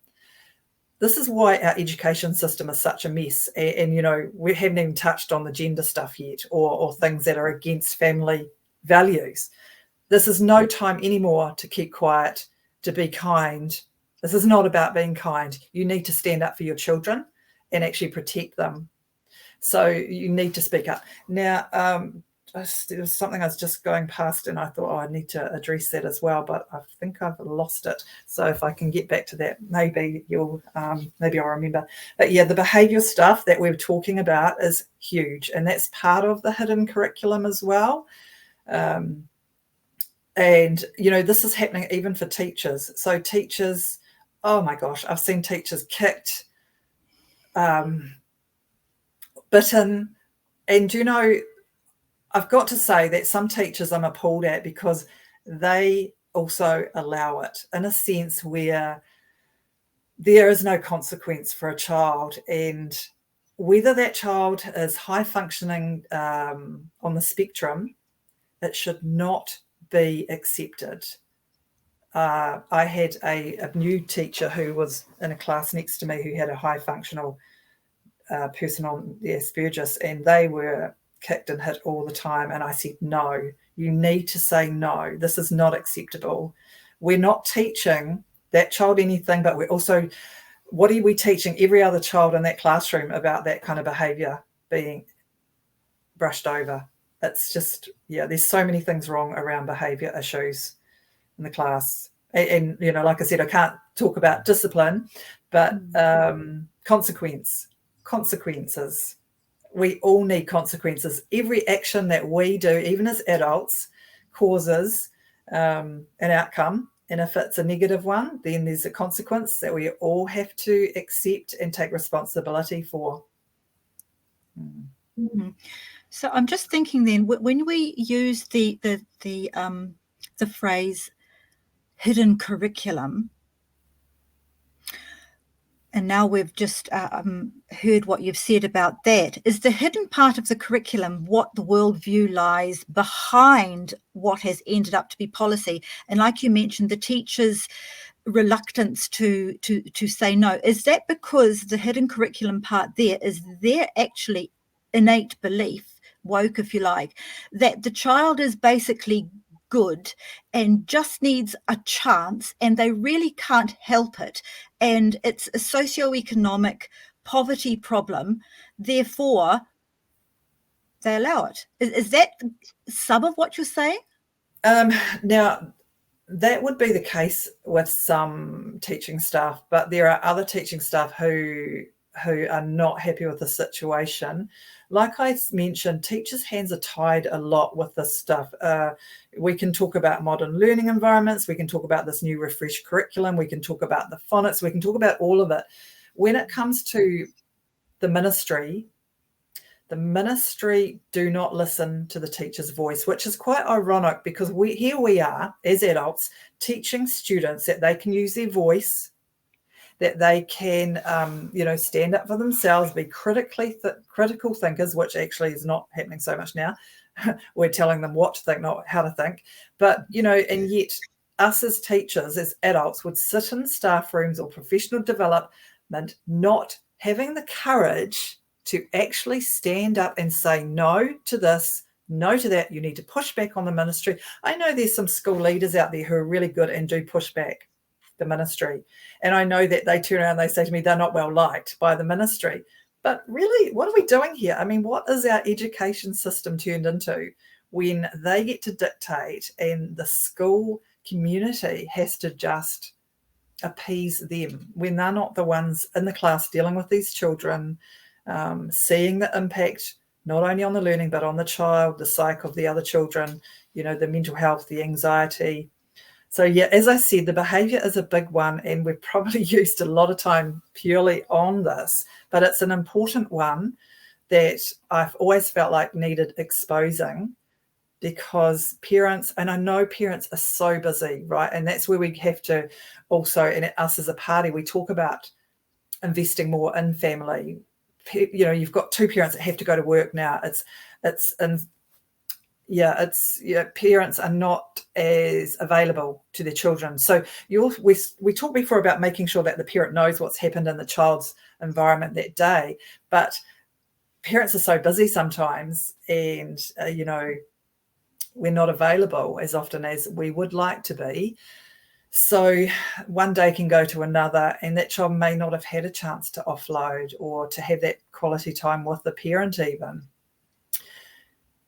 This is why our education system is such a mess. And we haven't even touched on the gender stuff yet, or things that are against family values. This is no time anymore to keep quiet, to be kind. This is not about being kind. You need to stand up for your children and actually protect them. So you need to speak up. Now, there was something I was just going past and I thought, I need to address that as well, but I think I've lost it. So if I can get back to that, maybe I'll remember. But yeah, the behaviour stuff that we're talking about is huge, and that's part of the hidden curriculum as well. And, this is happening even for teachers. So teachers, oh my gosh, I've seen teachers kicked, bitten. And, I've got to say that some teachers I'm appalled at because they also allow it in a sense where there is no consequence for a child. And whether that child is high functioning on the spectrum, it should not be accepted. I had a new teacher who was in a class next to me who had a high functional person on the Asperger's, and they were kicked and hit all the time. And I said, no, you need to say no. This is not acceptable. We're not teaching that child anything, but we're also, what are we teaching every other child in that classroom about that kind of behaviour being brushed over? It's just, there's so many things wrong around behaviour issues in the class. And like I said, I can't talk about discipline, but consequences. We all need consequences. Every action that we do, even as adults, causes an outcome. And if it's a negative one, then there's a consequence that we all have to accept and take responsibility for. Mm-hmm. So I'm just thinking then, when we use the phrase hidden curriculum, And now we've just heard what you've said about that. Is the hidden part of the curriculum what the worldview lies behind what has ended up to be policy? And like you mentioned, the teachers' reluctance to say no. Is that because the hidden curriculum part there is their actually innate belief, woke if you like, that the child is basically good and just needs a chance and they really can't help it, and it's a socioeconomic poverty problem, therefore they allow it? Is that some of what you're saying? Now, that would be the case with some teaching staff, but there are other teaching staff who are not happy with the situation. Like I mentioned, teachers' hands are tied a lot with this stuff. We can talk about modern learning environments. We can talk about this new refreshed curriculum. We can talk about the phonics. We can talk about all of it. When it comes to the ministry do not listen to the teacher's voice, which is quite ironic because here we are as adults teaching students that they can use their voice, that they can, stand up for themselves, be critical thinkers, which actually is not happening so much now. We're telling them what to think, not how to think. But, and yet us as teachers, as adults, would sit in staff rooms or professional development not having the courage to actually stand up and say no to this, no to that. You need to push back on the ministry. I know there's some school leaders out there who are really good and do push back the ministry. And I know that they turn around and they say to me, they're not well liked by the ministry. But really, what are we doing here? I mean, what is our education system turned into when they get to dictate and the school community has to just appease them when they're not the ones in the class dealing with these children, seeing the impact not only on the learning but on the child, the psyche of the other children, the mental health, the anxiety. So yeah, as I said, the behaviour is a big one, and we've probably used a lot of time purely on this, but it's an important one that I've always felt like needed exposing, because parents, and I know parents are so busy, right? And that's where we have to also, and us as a party, we talk about investing more in family. You've got two parents that have to go to work now. Parents are not as available to their children. So we talked before about making sure that the parent knows what's happened in the child's environment that day, but parents are so busy sometimes, and we're not available as often as we would like to be. So one day can go to another, and that child may not have had a chance to offload or to have that quality time with the parent even.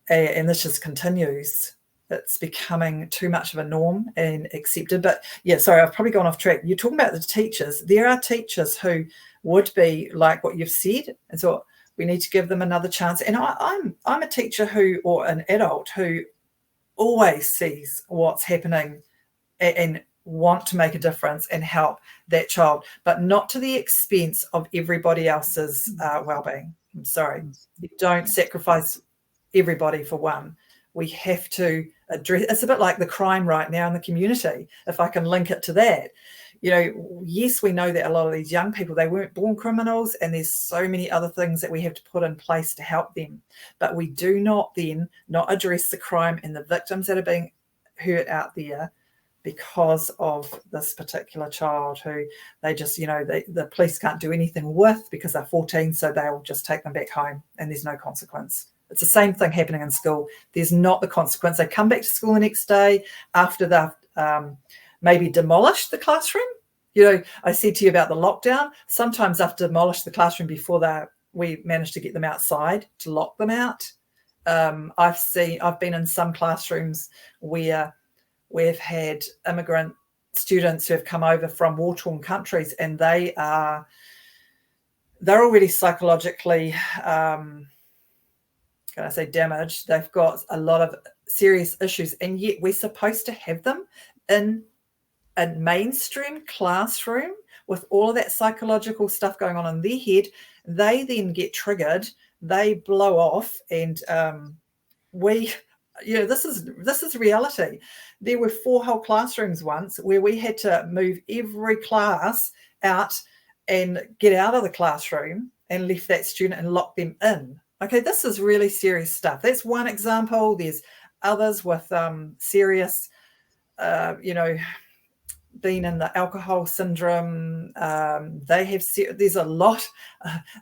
And this just continues. It's becoming too much of a norm and accepted. But yeah, sorry, I've probably gone off track. You're talking about the teachers. There are teachers who would be like what you've said, and so we need to give them another chance. And I'm a teacher or an adult who always sees what's happening and want to make a difference and help that child, but not to the expense of everybody else's well-being. I'm sorry. You don't sacrifice everybody for one. We have to address, it's a bit like the crime right now in the community, if I can link it to that. Yes, we know that a lot of these young people, they weren't born criminals, and there's so many other things that we have to put in place to help them. But we do not address the crime and the victims that are being hurt out there because of this particular child who they just, the police can't do anything with because they're 14, so they'll just take them back home and there's no consequence. It's the same thing happening in school. There's not the consequence. They come back to school the next day after they've maybe demolished the classroom. I said to you about the lockdown. Sometimes I've demolished the classroom before we managed to get them outside to lock them out. I've been in some classrooms where we've had immigrant students who have come over from war-torn countries, and they're already psychologically damaged. They've got a lot of serious issues, and yet we're supposed to have them in a mainstream classroom with all of that psychological stuff going on in their head. They then get triggered, they blow off, and this is reality. There were 4 whole classrooms once where we had to move every class out and get out of the classroom and left that student and locked them in. Okay, this is really serious stuff. That's one example. There's others with serious, being in the alcohol syndrome. There's a lot.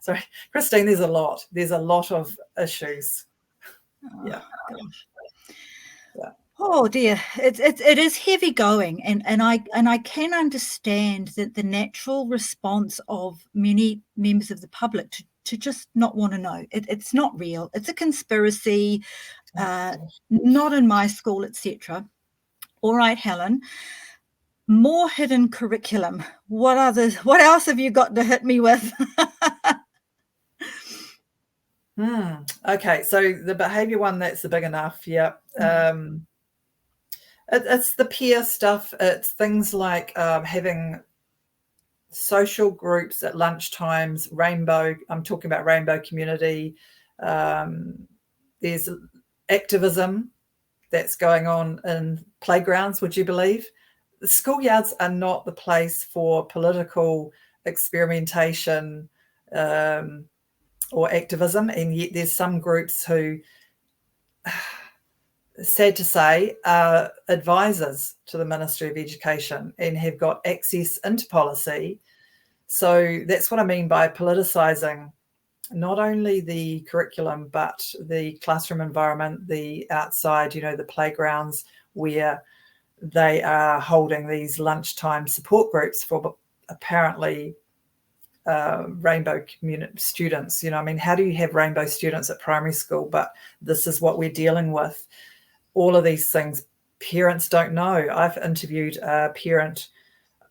Sorry, Christine, there's a lot of issues. Yeah. Gosh. Yeah. Oh dear, it is heavy going, and I can understand that the natural response of many members of the public to just not want to know. It's not real. It's a conspiracy. Not in my school, etc. All right, Helen. More hidden curriculum. What else have you got to hit me with? Okay, so the behaviour one, that's the big enough. Yeah. It's the peer stuff. It's things like having social groups at lunch times, I'm talking about rainbow community. There's activism that's going on in playgrounds, would you believe? The schoolyards are not the place for political experimentation or activism, and yet there's some groups who, sad to say, are advisors to the Ministry of Education and have got access into policy. So that's what I mean by politicising not only the curriculum, but the classroom environment, the outside, the playgrounds where they are holding these lunchtime support groups for apparently rainbow community students. How do you have rainbow students at primary school? But this is what we're dealing with. All of these things, parents don't know. I've interviewed a parent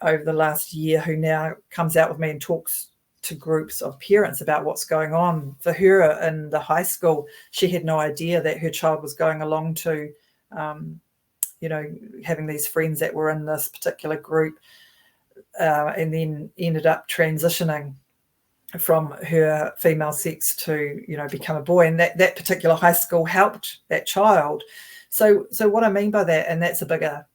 over the last year who now comes out with me and talks to groups of parents about what's going on. For her in the high school, she had no idea that her child was going along to, having these friends that were in this particular group, and then ended up transitioning from her female sex to, become a boy. And that particular high school helped that child. So what I mean by that, and that's a bigger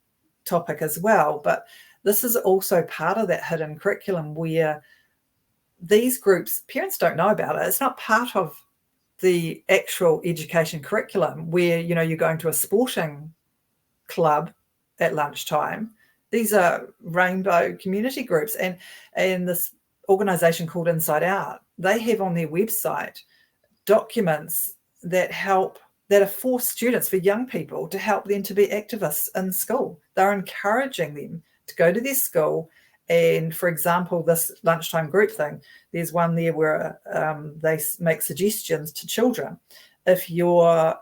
topic as well, but this is also part of that hidden curriculum where these groups, parents don't know about it. It's not part of the actual education curriculum where, you're going to a sporting club at lunchtime. These are rainbow community groups. And this organisation called Inside Out, they have on their website documents that are for students, for young people, to help them to be activists in school. They're encouraging them to go to their school. And for example, this lunchtime group thing, there's one there where they make suggestions to children. If your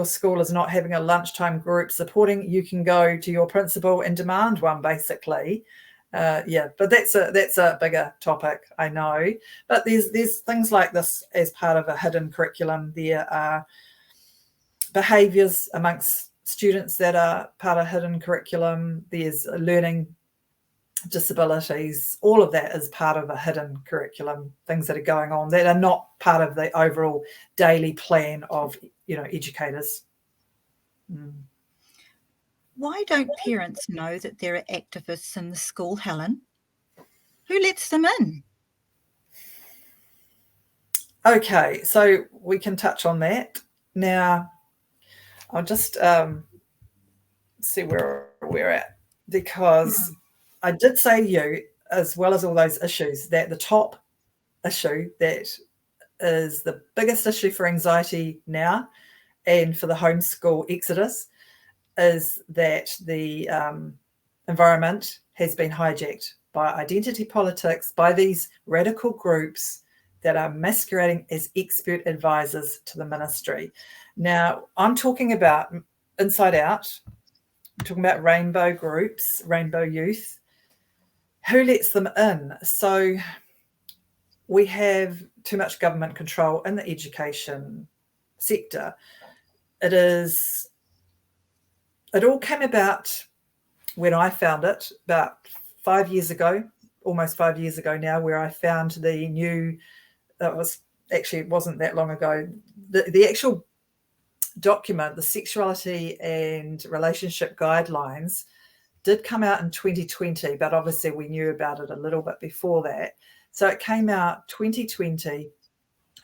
school is not having a lunchtime group supporting, you can go to your principal and demand one, basically. But that's a bigger topic, I know. But there's things like this as part of a hidden curriculum. There are behaviours amongst students that are part of hidden curriculum. There's learning disabilities. All of that is part of a hidden curriculum, things that are going on that are not part of the overall daily plan of educators. Why don't parents know that there are activists in the school, Helen? Who lets them in? Okay, so we can touch on that. Now, I'll just see where we're at, because I did say to you, as well as all those issues, that the top issue that is the biggest issue for anxiety now and for the homeschool exodus is that the environment has been hijacked by identity politics, by these radical groups that are masquerading as expert advisors to the ministry. Now, I'm talking about Inside Out. I'm talking about rainbow groups, rainbow youth. Who lets them in? So we have too much government control in the education sector. It all came about when I found it about 5 years ago, almost 5 years ago now, where I found the new, it wasn't that long ago, the actual document, the Sexuality and Relationship Guidelines, did come out in 2020, but obviously we knew about it a little bit before that. So it came out 2020,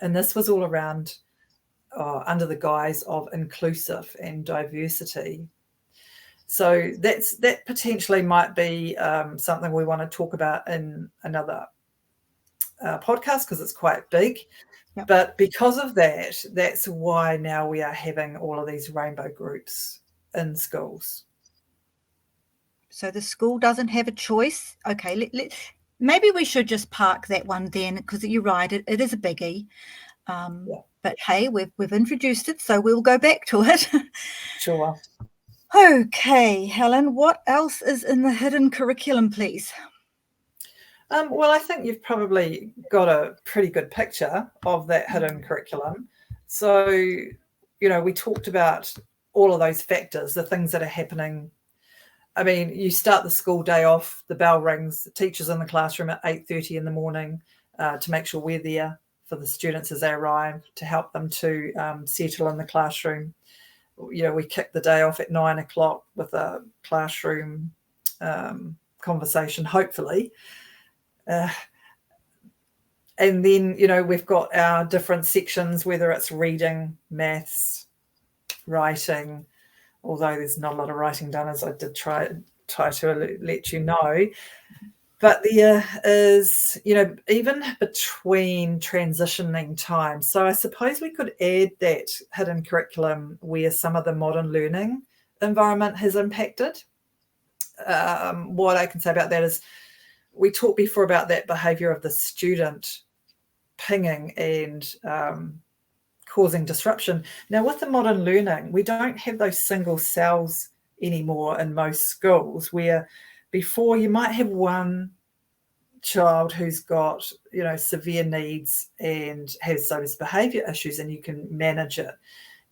and this was all around under the guise of inclusive and diversity. So that potentially might be something we want to talk about in another podcast, because it's quite big. Yep. But because of that, that's why now we are having all of these rainbow groups in schools. So the school doesn't have a choice. Okay, maybe we should just park that one then, because you're right, it is a biggie. But hey, we've introduced it, so we'll go back to it. Sure. Okay, Helen, what else is in the hidden curriculum, please? Well, I think you've probably got a pretty good picture of that hidden curriculum. So, we talked about all of those factors, the things that are happening. I mean, you start the school day off, the bell rings, the teacher's in the classroom at 8:30 in the morning to make sure we're there for the students as they arrive, to help them to settle in the classroom. We kick the day off at 9 o'clock with a classroom conversation, hopefully. And then, we've got our different sections, whether it's reading, maths, writing, although there's not a lot of writing done, as I did try to let you know. But there is, even between transitioning time. So I suppose we could add that hidden curriculum where some of the modern learning environment has impacted. What I can say about that is, we talked before about that behaviour of the student pinging and causing disruption. Now, with the modern learning, we don't have those single cells anymore in most schools, where before you might have one child who's got, severe needs and has those behaviour issues, and you can manage it.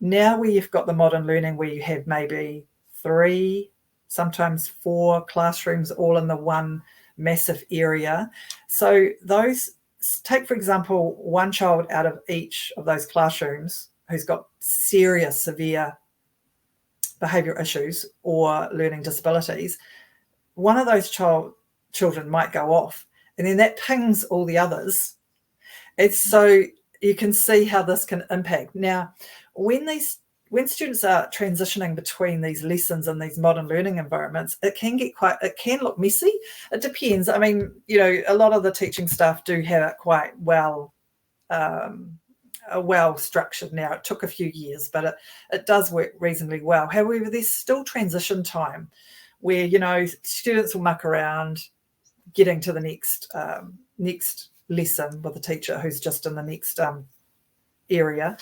Now, where you've got the modern learning, where you have maybe 3, sometimes 4 classrooms all in the one massive area. So take, for example, one child out of each of those classrooms who's got serious, severe behaviour issues or learning disabilities. One of those children might go off, and then that pings all the others. It's so you can see how this can impact. Now, when students are transitioning between these lessons and these modern learning environments, it can look messy. It depends. I mean, a lot of the teaching staff do have it quite well structured now. It took a few years, but it does work reasonably well. However, there's still transition time where, students will muck around getting to the next lesson with a teacher who's just in the next area.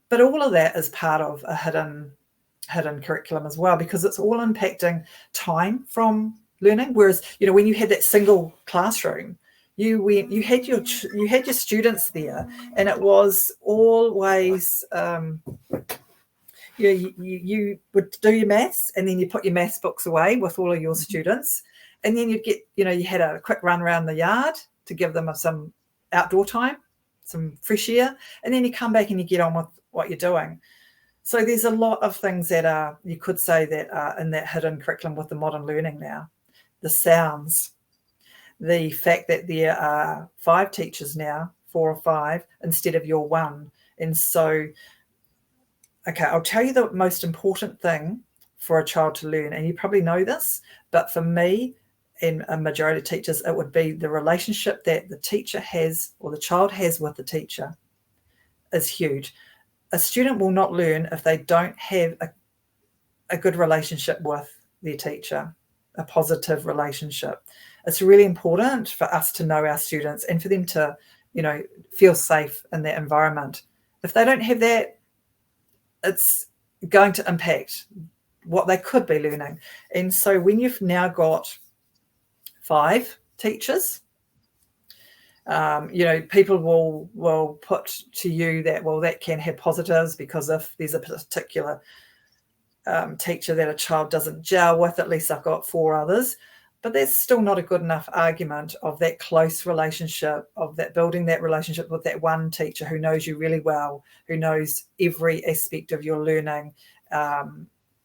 But all of that is part of a hidden curriculum as well, because it's all impacting time from learning. Whereas, when you had that single classroom, you had your students there, and it was always you would do your maths, and then you put your maths books away with all of your students, and then you'd get, you had a quick run around the yard to give them some outdoor time, some fresh air, and then you come back and you get on with what you're doing. So there's a lot of things that you could say that are in that hidden curriculum with the modern learning now. The sounds, the fact that there are 5 teachers now, 4 or 5, instead of your 1. And so, okay, I'll tell you the most important thing for a child to learn, and you probably know this, but for me and a majority of teachers, it would be the relationship that the teacher has, or the child has, with the teacher is huge. A student will not learn if they don't have a good relationship with their teacher, a positive relationship. It's really important for us to know our students and for them to, feel safe in that environment. If they don't have that, it's going to impact what they could be learning. And so when you've now got 5 teachers, people will put to you that, well, that can have positives, because if there's a particular teacher that a child doesn't gel with, at least I've got 4 others. But that's still not a good enough argument of that close relationship, of that building that relationship with that one teacher who knows you really well, who knows every aspect of your learning,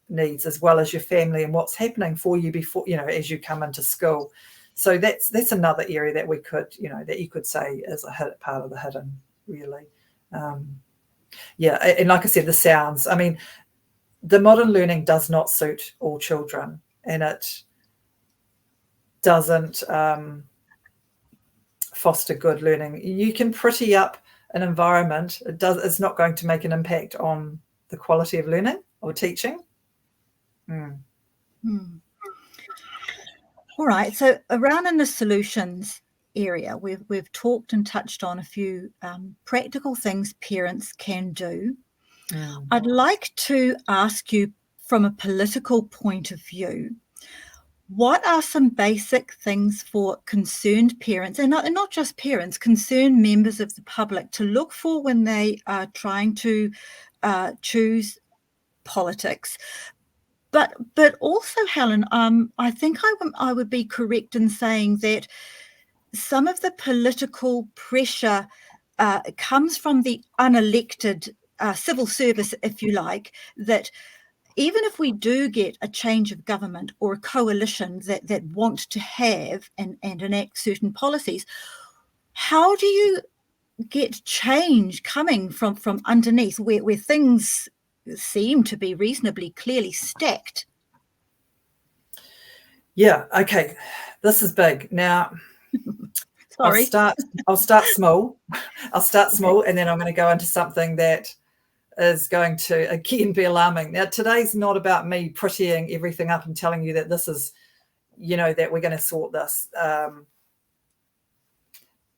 needs as well as your family and what's happening for you before, as you come into school. So that's another area that we could, that you could say is part of the hidden, really. And like I said, the sounds. I mean, the modern learning does not suit all children, and it doesn't foster good learning. You can pretty up an environment. It's not going to make an impact on the quality of learning or teaching. All right, so around in the solutions area, we've talked and touched on a few practical things parents can do. I'd like to ask you, from a political point of view, what are some basic things for concerned parents, and not just parents, concerned members of the public, to look for when they are trying to choose politics? But also, Helen, I think I would be correct in saying that some of the political pressure comes from the unelected civil service, if you like, that even if we do get a change of government or a coalition that want to have and enact certain policies, how do you get change coming from underneath where things seem to be reasonably clearly stacked? Yeah, okay. This is big. Now, Sorry. I'll start small. And then I'm going to go into something that is going to, again, be alarming. Now, today's not about me prettying everything up and telling you that this is, that we're going to sort this.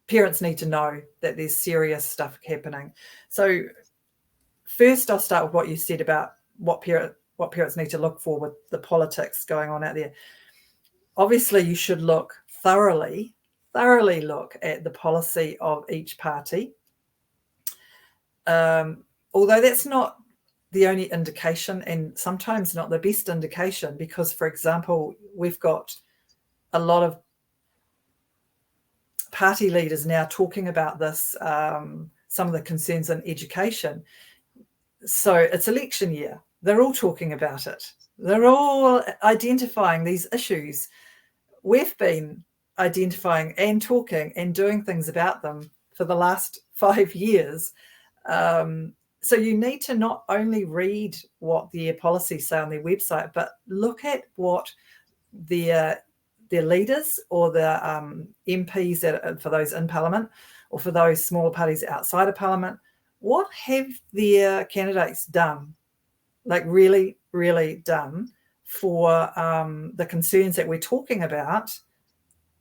Parents need to know that there's serious stuff happening. So first, I'll start with what you said about what parents need to look for with the politics going on out there. Obviously, you should thoroughly look at the policy of each party. Although that's not the only indication, and sometimes not the best indication, because, for example, we've got a lot of party leaders now talking about this, some of the concerns in education. So it's election year. They're all talking about it. They're all identifying these issues. We've been identifying and talking and doing things about them for the last 5 years. So you need to not only read what their policies say on their website, but look at what their leaders or the MPs for those in Parliament, or for those smaller parties outside of Parliament, what have their candidates done, like really, really done for the concerns that we're talking about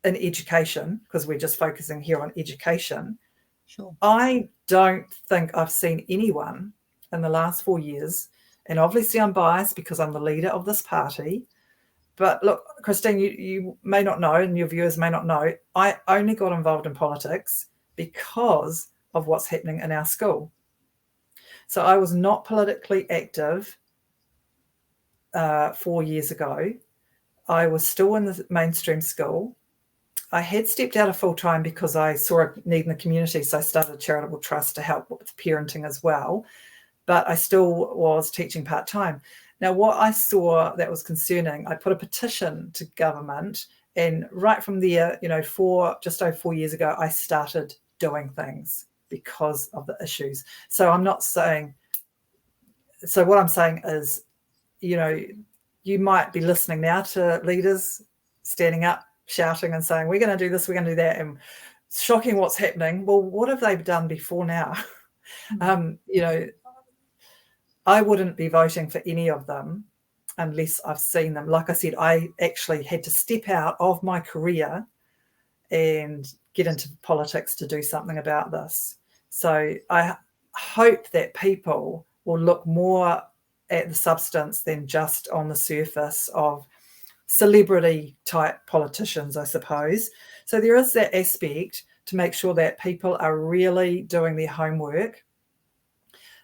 in education, because we're just focusing here on education. Sure. I don't think I've seen anyone in the last 4 years, and obviously I'm biased because I'm the leader of this party. But look, Christine, you may not know, and your viewers may not know, I only got involved in politics because of what's happening in our school. So I was not politically active 4 years ago. I was still in the mainstream school. I had stepped out of full-time because I saw a need in the community, so I started a charitable trust to help with parenting as well. But I still was teaching part-time. Now, what I saw that was concerning, I put a petition to government, and right from there, just over 4 years ago, I started doing things because of the issues. So what I'm saying is, you might be listening now to leaders standing up, shouting and saying, we're going to do this, we're going to do that, and it's shocking what's happening. Well, what have they done before now? I wouldn't be voting for any of them unless I've seen them. Like I said, I actually had to step out of my career and get into politics to do something about this. So I hope that people will look more at the substance than just on the surface of celebrity type politicians, I suppose. So there is that aspect to make sure that people are really doing their homework.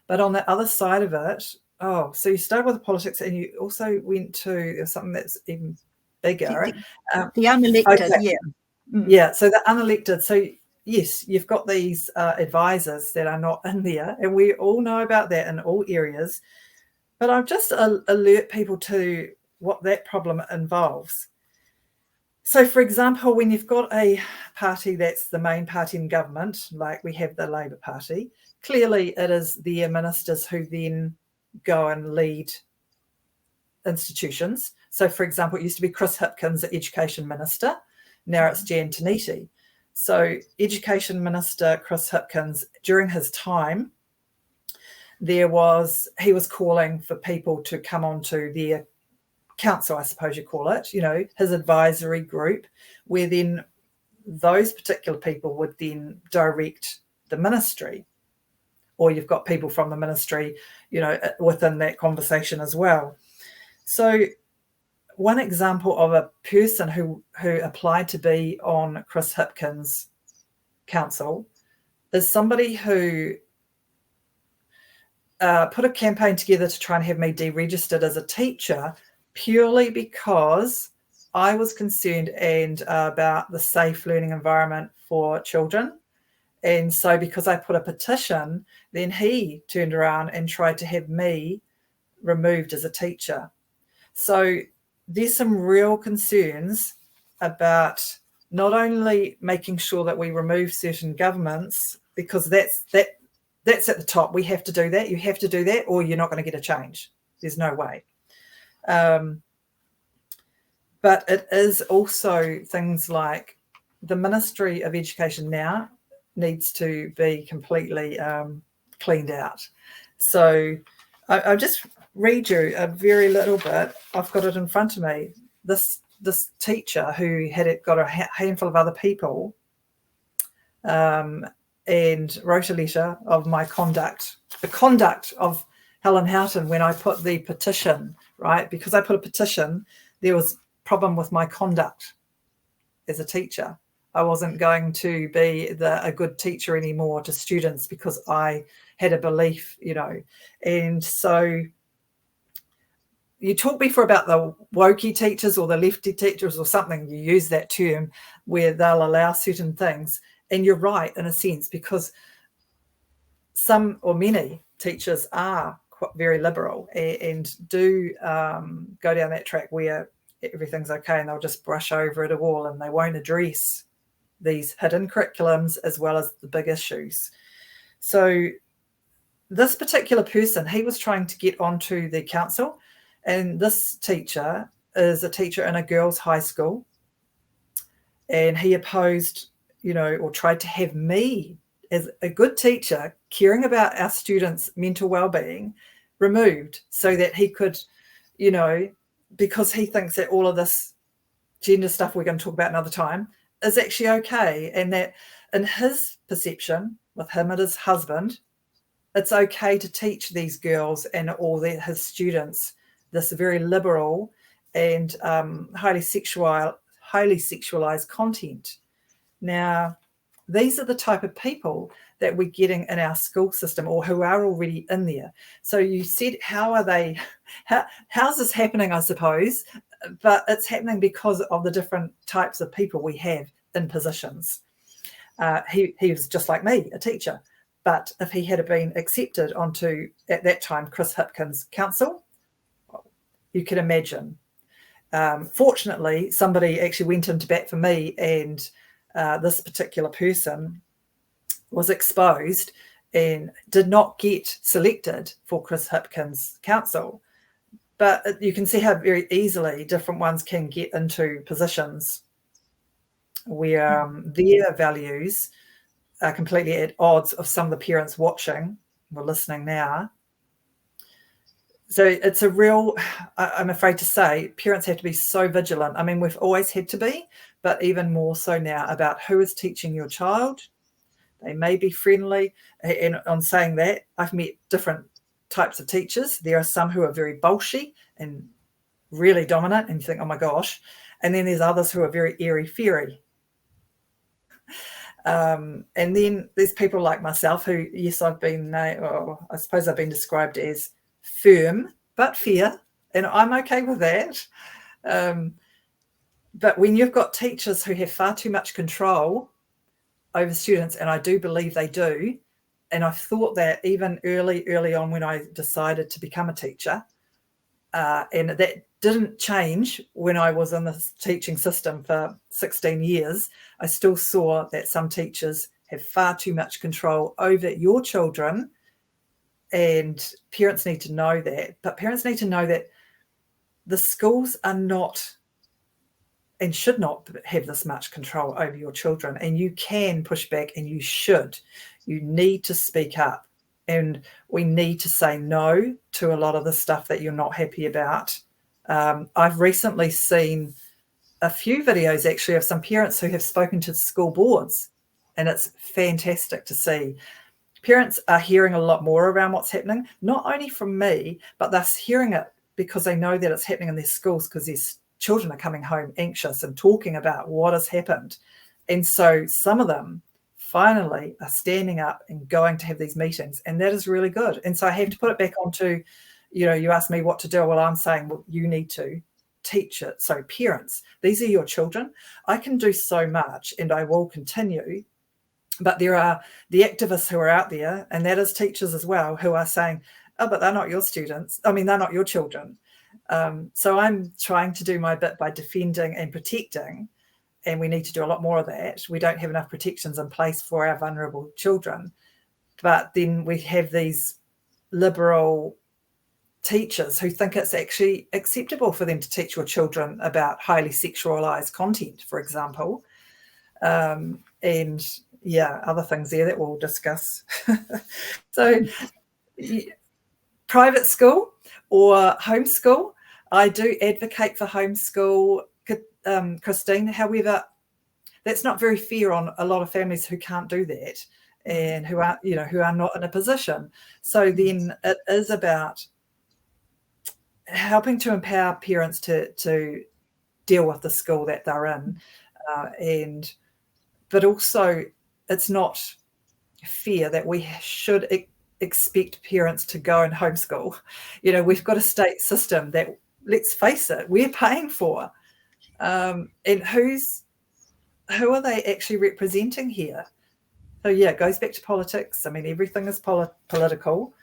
But on the other side of it, so you started with the politics, and you also went to something that's even bigger. The unelected, okay. Yeah. Yeah, so the unelected. So yes, you've got these advisors that are not in there, and we all know about that in all areas. But I'll just alert people to what that problem involves. So, for example, when you've got a party that's the main party in government, like we have the Labour Party, clearly it is their ministers who then go and lead institutions. So, for example, it used to be Chris Hipkins, the Education Minister. Now it's Jan Taniti. So, Education Minister Chris Hipkins, during his time, he was calling for people to come onto their council, I suppose you call it, his advisory group, where then those particular people would then direct the ministry, or you've got people from the ministry, within that conversation as well. So one example of a person who applied to be on Chris Hipkins' council is somebody who put a campaign together to try and have me deregistered as a teacher, purely because I was concerned about the safe learning environment for children. And so because I put a petition, then he turned around and tried to have me removed as a teacher. So there's some real concerns about not only making sure that we remove certain governments, because that's at the top. We have to do that. You have to do that, or you're not going to get a change. There's no way. But it is also things like the Ministry of Education now needs to be completely cleaned out. So I'll just read you a very little bit. I've got it in front of me. This teacher who had got a handful of other people and wrote a letter of my conduct, the conduct of Helen Houghton when I put the petition, right? Because I put a petition, there was problem with my conduct as a teacher. I wasn't going to be a good teacher anymore to students because I had a belief, and so you talk before about the wokey teachers or the lefty teachers or something, you use that term where they'll allow certain things. And you're right in a sense, because some or many teachers are very liberal and do go down that track where everything's okay and they'll just brush over it all and they won't address these hidden curriculums as well as the big issues. So this particular person, he was trying to get onto the council, and this teacher is a teacher in a girls' high school, and he opposed, or tried to have me as a good teacher caring about our students' mental well-being removed so that he could, because he thinks that all of this gender stuff we're going to talk about another time is actually okay, and that in his perception, with him and his husband, it's okay to teach these girls and all his students this very liberal and highly sexualized content. Now, these are the type of people that we're getting in our school system, or who are already in there. So you said, how's this happening, I suppose? But it's happening because of the different types of people we have in positions. He was just like me, a teacher. But if he had been accepted onto, at that time, Chris Hipkins' council, you can imagine. Fortunately, somebody actually went into bat for me, and this particular person was exposed and did not get selected for Chris Hipkins' council. But you can see how very easily different ones can get into positions where their values are completely at odds of some of the parents watching or listening now. So it's a real, I'm afraid to say, parents have to be so vigilant. I mean, we've always had to be, but even more so now, about who is teaching your child. They may be friendly. And on saying that, I've met different types of teachers. There are some who are very bolshy and really dominant, and you think, oh my gosh. And then there's others who are very airy-fairy. And then there's people like myself who, yes, I suppose I've been described as firm but fair, and I'm okay with that. But when you've got teachers who have far too much control over students, and I do believe they do, And I thought that even early on when I decided to become a teacher, and that didn't change when I was in the teaching system for 16 years, I still saw that some teachers have far too much control over your children, and parents need to know that. But parents need to know that the schools are not and should not have this much control over your children, and you can push back, and you should. You need to speak up, and we need to say no to a lot of the stuff that you're not happy about. I've recently seen a few videos actually of some parents who have spoken to school boards, and it's fantastic to see. Parents are hearing a lot more around what's happening, not only from me, but they're hearing it because they know that it's happening in their schools, because their children are coming home anxious and talking about what has happened. And so some of them finally are standing up and going to have these meetings, and that is really good. And so I have to put it back onto, you asked me what to do. Well, I'm saying, well, you need to teach it. So parents, these are your children. I can do so much, and I will continue. But there are the activists who are out there, and that is teachers as well, who are saying, oh, but they're not your students. I mean, they're not your children. So I'm trying to do my bit by defending and protecting, and we need to do a lot more of that. We don't have enough protections in place for our vulnerable children. But then we have these liberal teachers who think it's actually acceptable for them to teach your children about highly sexualized content, for example. And other things there that we'll discuss. So private school or homeschool, I do advocate for homeschool, Christine. However, that's not very fair on a lot of families who can't do that and who are not in a position. So then it is about helping to empower parents to deal with the school that they're in, but also it's not fair that we should expect parents to go and homeschool. We've got a state system that, let's face it, we're paying for. And who are they actually representing here? So it goes back to politics. I mean, everything is political.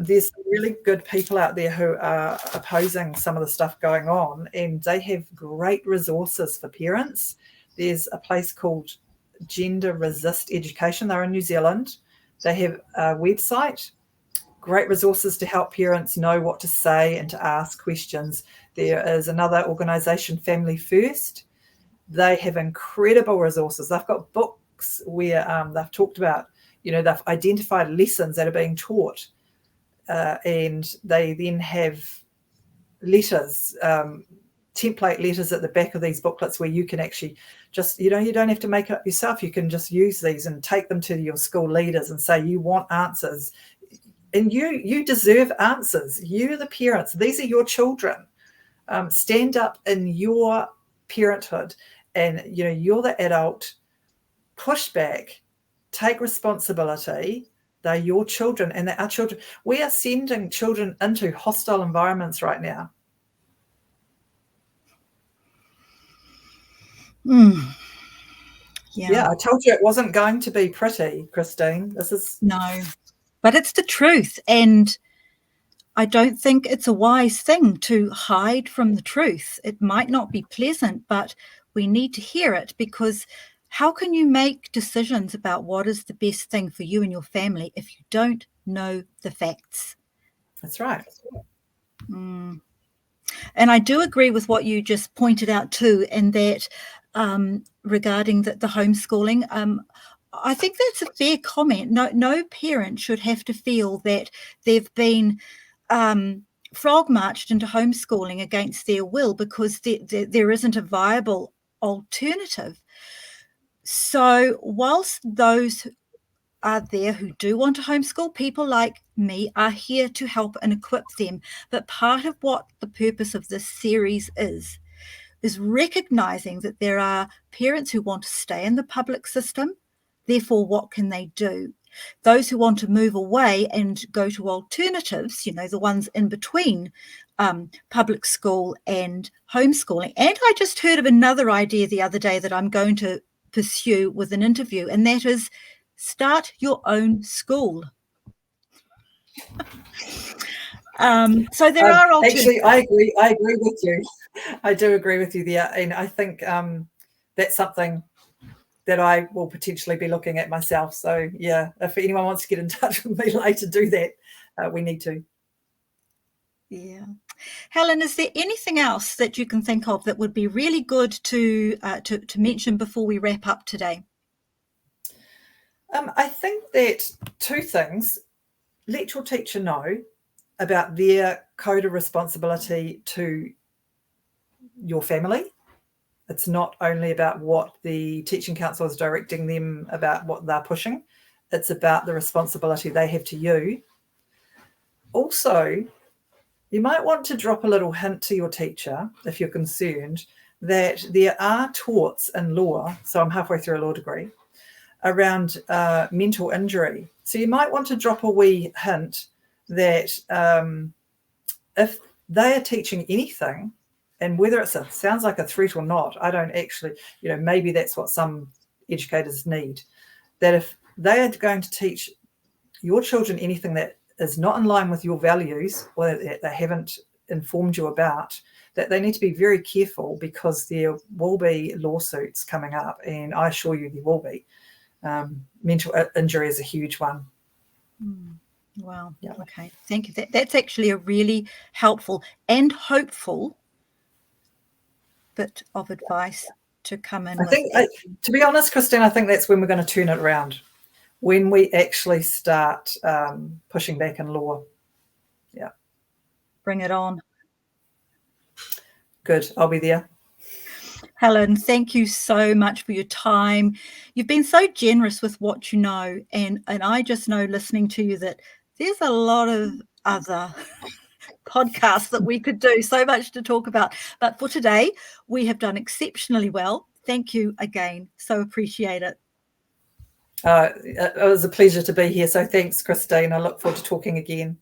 There's some really good people out there who are opposing some of the stuff going on, and they have great resources for parents. There's a place called Gender Resist Education. They're in New Zealand. They have a website, great resources to help parents know what to say and to ask questions. There is another organisation, Family First. They have incredible resources. They've got books where they've talked about, they've identified lessons that are being taught, and they then have letters, template letters at the back of these booklets where you can actually just, you don't have to make it up yourself. You can just use these and take them to your school leaders and say, you want answers, and you deserve answers. You're the parents. These are your children. Stand up in your parenthood, and you're the adult. Push back, take responsibility. They're your children, and they're our children. We are sending children into hostile environments right now. Yeah, I told you it wasn't going to be pretty, Christine. No, but it's the truth, and I don't think it's a wise thing to hide from the truth. It might not be pleasant, but we need to hear it, because how can you make decisions about what is the best thing for you and your family if you don't know the facts? That's right. And I do agree with what you just pointed out too, and that regarding the homeschooling, I think that's a fair comment. No parent should have to feel that they've been frog marched into homeschooling against their will because there isn't a viable alternative. So whilst those are there who do want to homeschool, people like me are here to help and equip them. But part of what the purpose of this series is recognizing that there are parents who want to stay in the public system. Therefore, what can they do? Those who want to move away and go to alternatives, the ones in between public school and homeschooling. And I just heard of another idea the other day that I'm going to pursue with an interview, and that is Start your own school. So there are alternatives. Actually, I agree with you. I do agree with you there, and I think that's something that I will potentially be looking at myself. So yeah, if anyone wants to get in touch with me later, do that. We need to. Yeah. Helen, is there anything else that you can think of that would be really good to mention before we wrap up today? I think that two things. Let your teacher know about their code of responsibility to your family. It's not only about what the teaching council is directing them about what they're pushing. It's about the responsibility they have to you. Also, you might want to drop a little hint to your teacher, if you're concerned, that there are torts in law, so I'm halfway through a law degree, around mental injury. So you might want to drop a wee hint that if they are teaching anything, and whether sounds like a threat or not, I don't actually, maybe that's what some educators need, that if they are going to teach your children anything that is not in line with your values or that they haven't informed you about, that they need to be very careful, because there will be lawsuits coming up, and I assure you there will be. Mental injury is a huge one. Wow. Yeah. Okay. Thank you. That's actually a really helpful and hopeful bit of advice to come in. To be honest, Christine, I think that's when we're going to turn it around, when we actually start pushing back in law. Yeah. Bring it on. Good. I'll be there. Helen, thank you so much for your time. You've been so generous with what you know, and I just know, listening to you, that there's a lot of other podcasts that we could do, so much to talk about. But for today, we have done exceptionally well. Thank you again. So appreciate it. It was a pleasure to be here. So thanks, Christine. I look forward to talking again.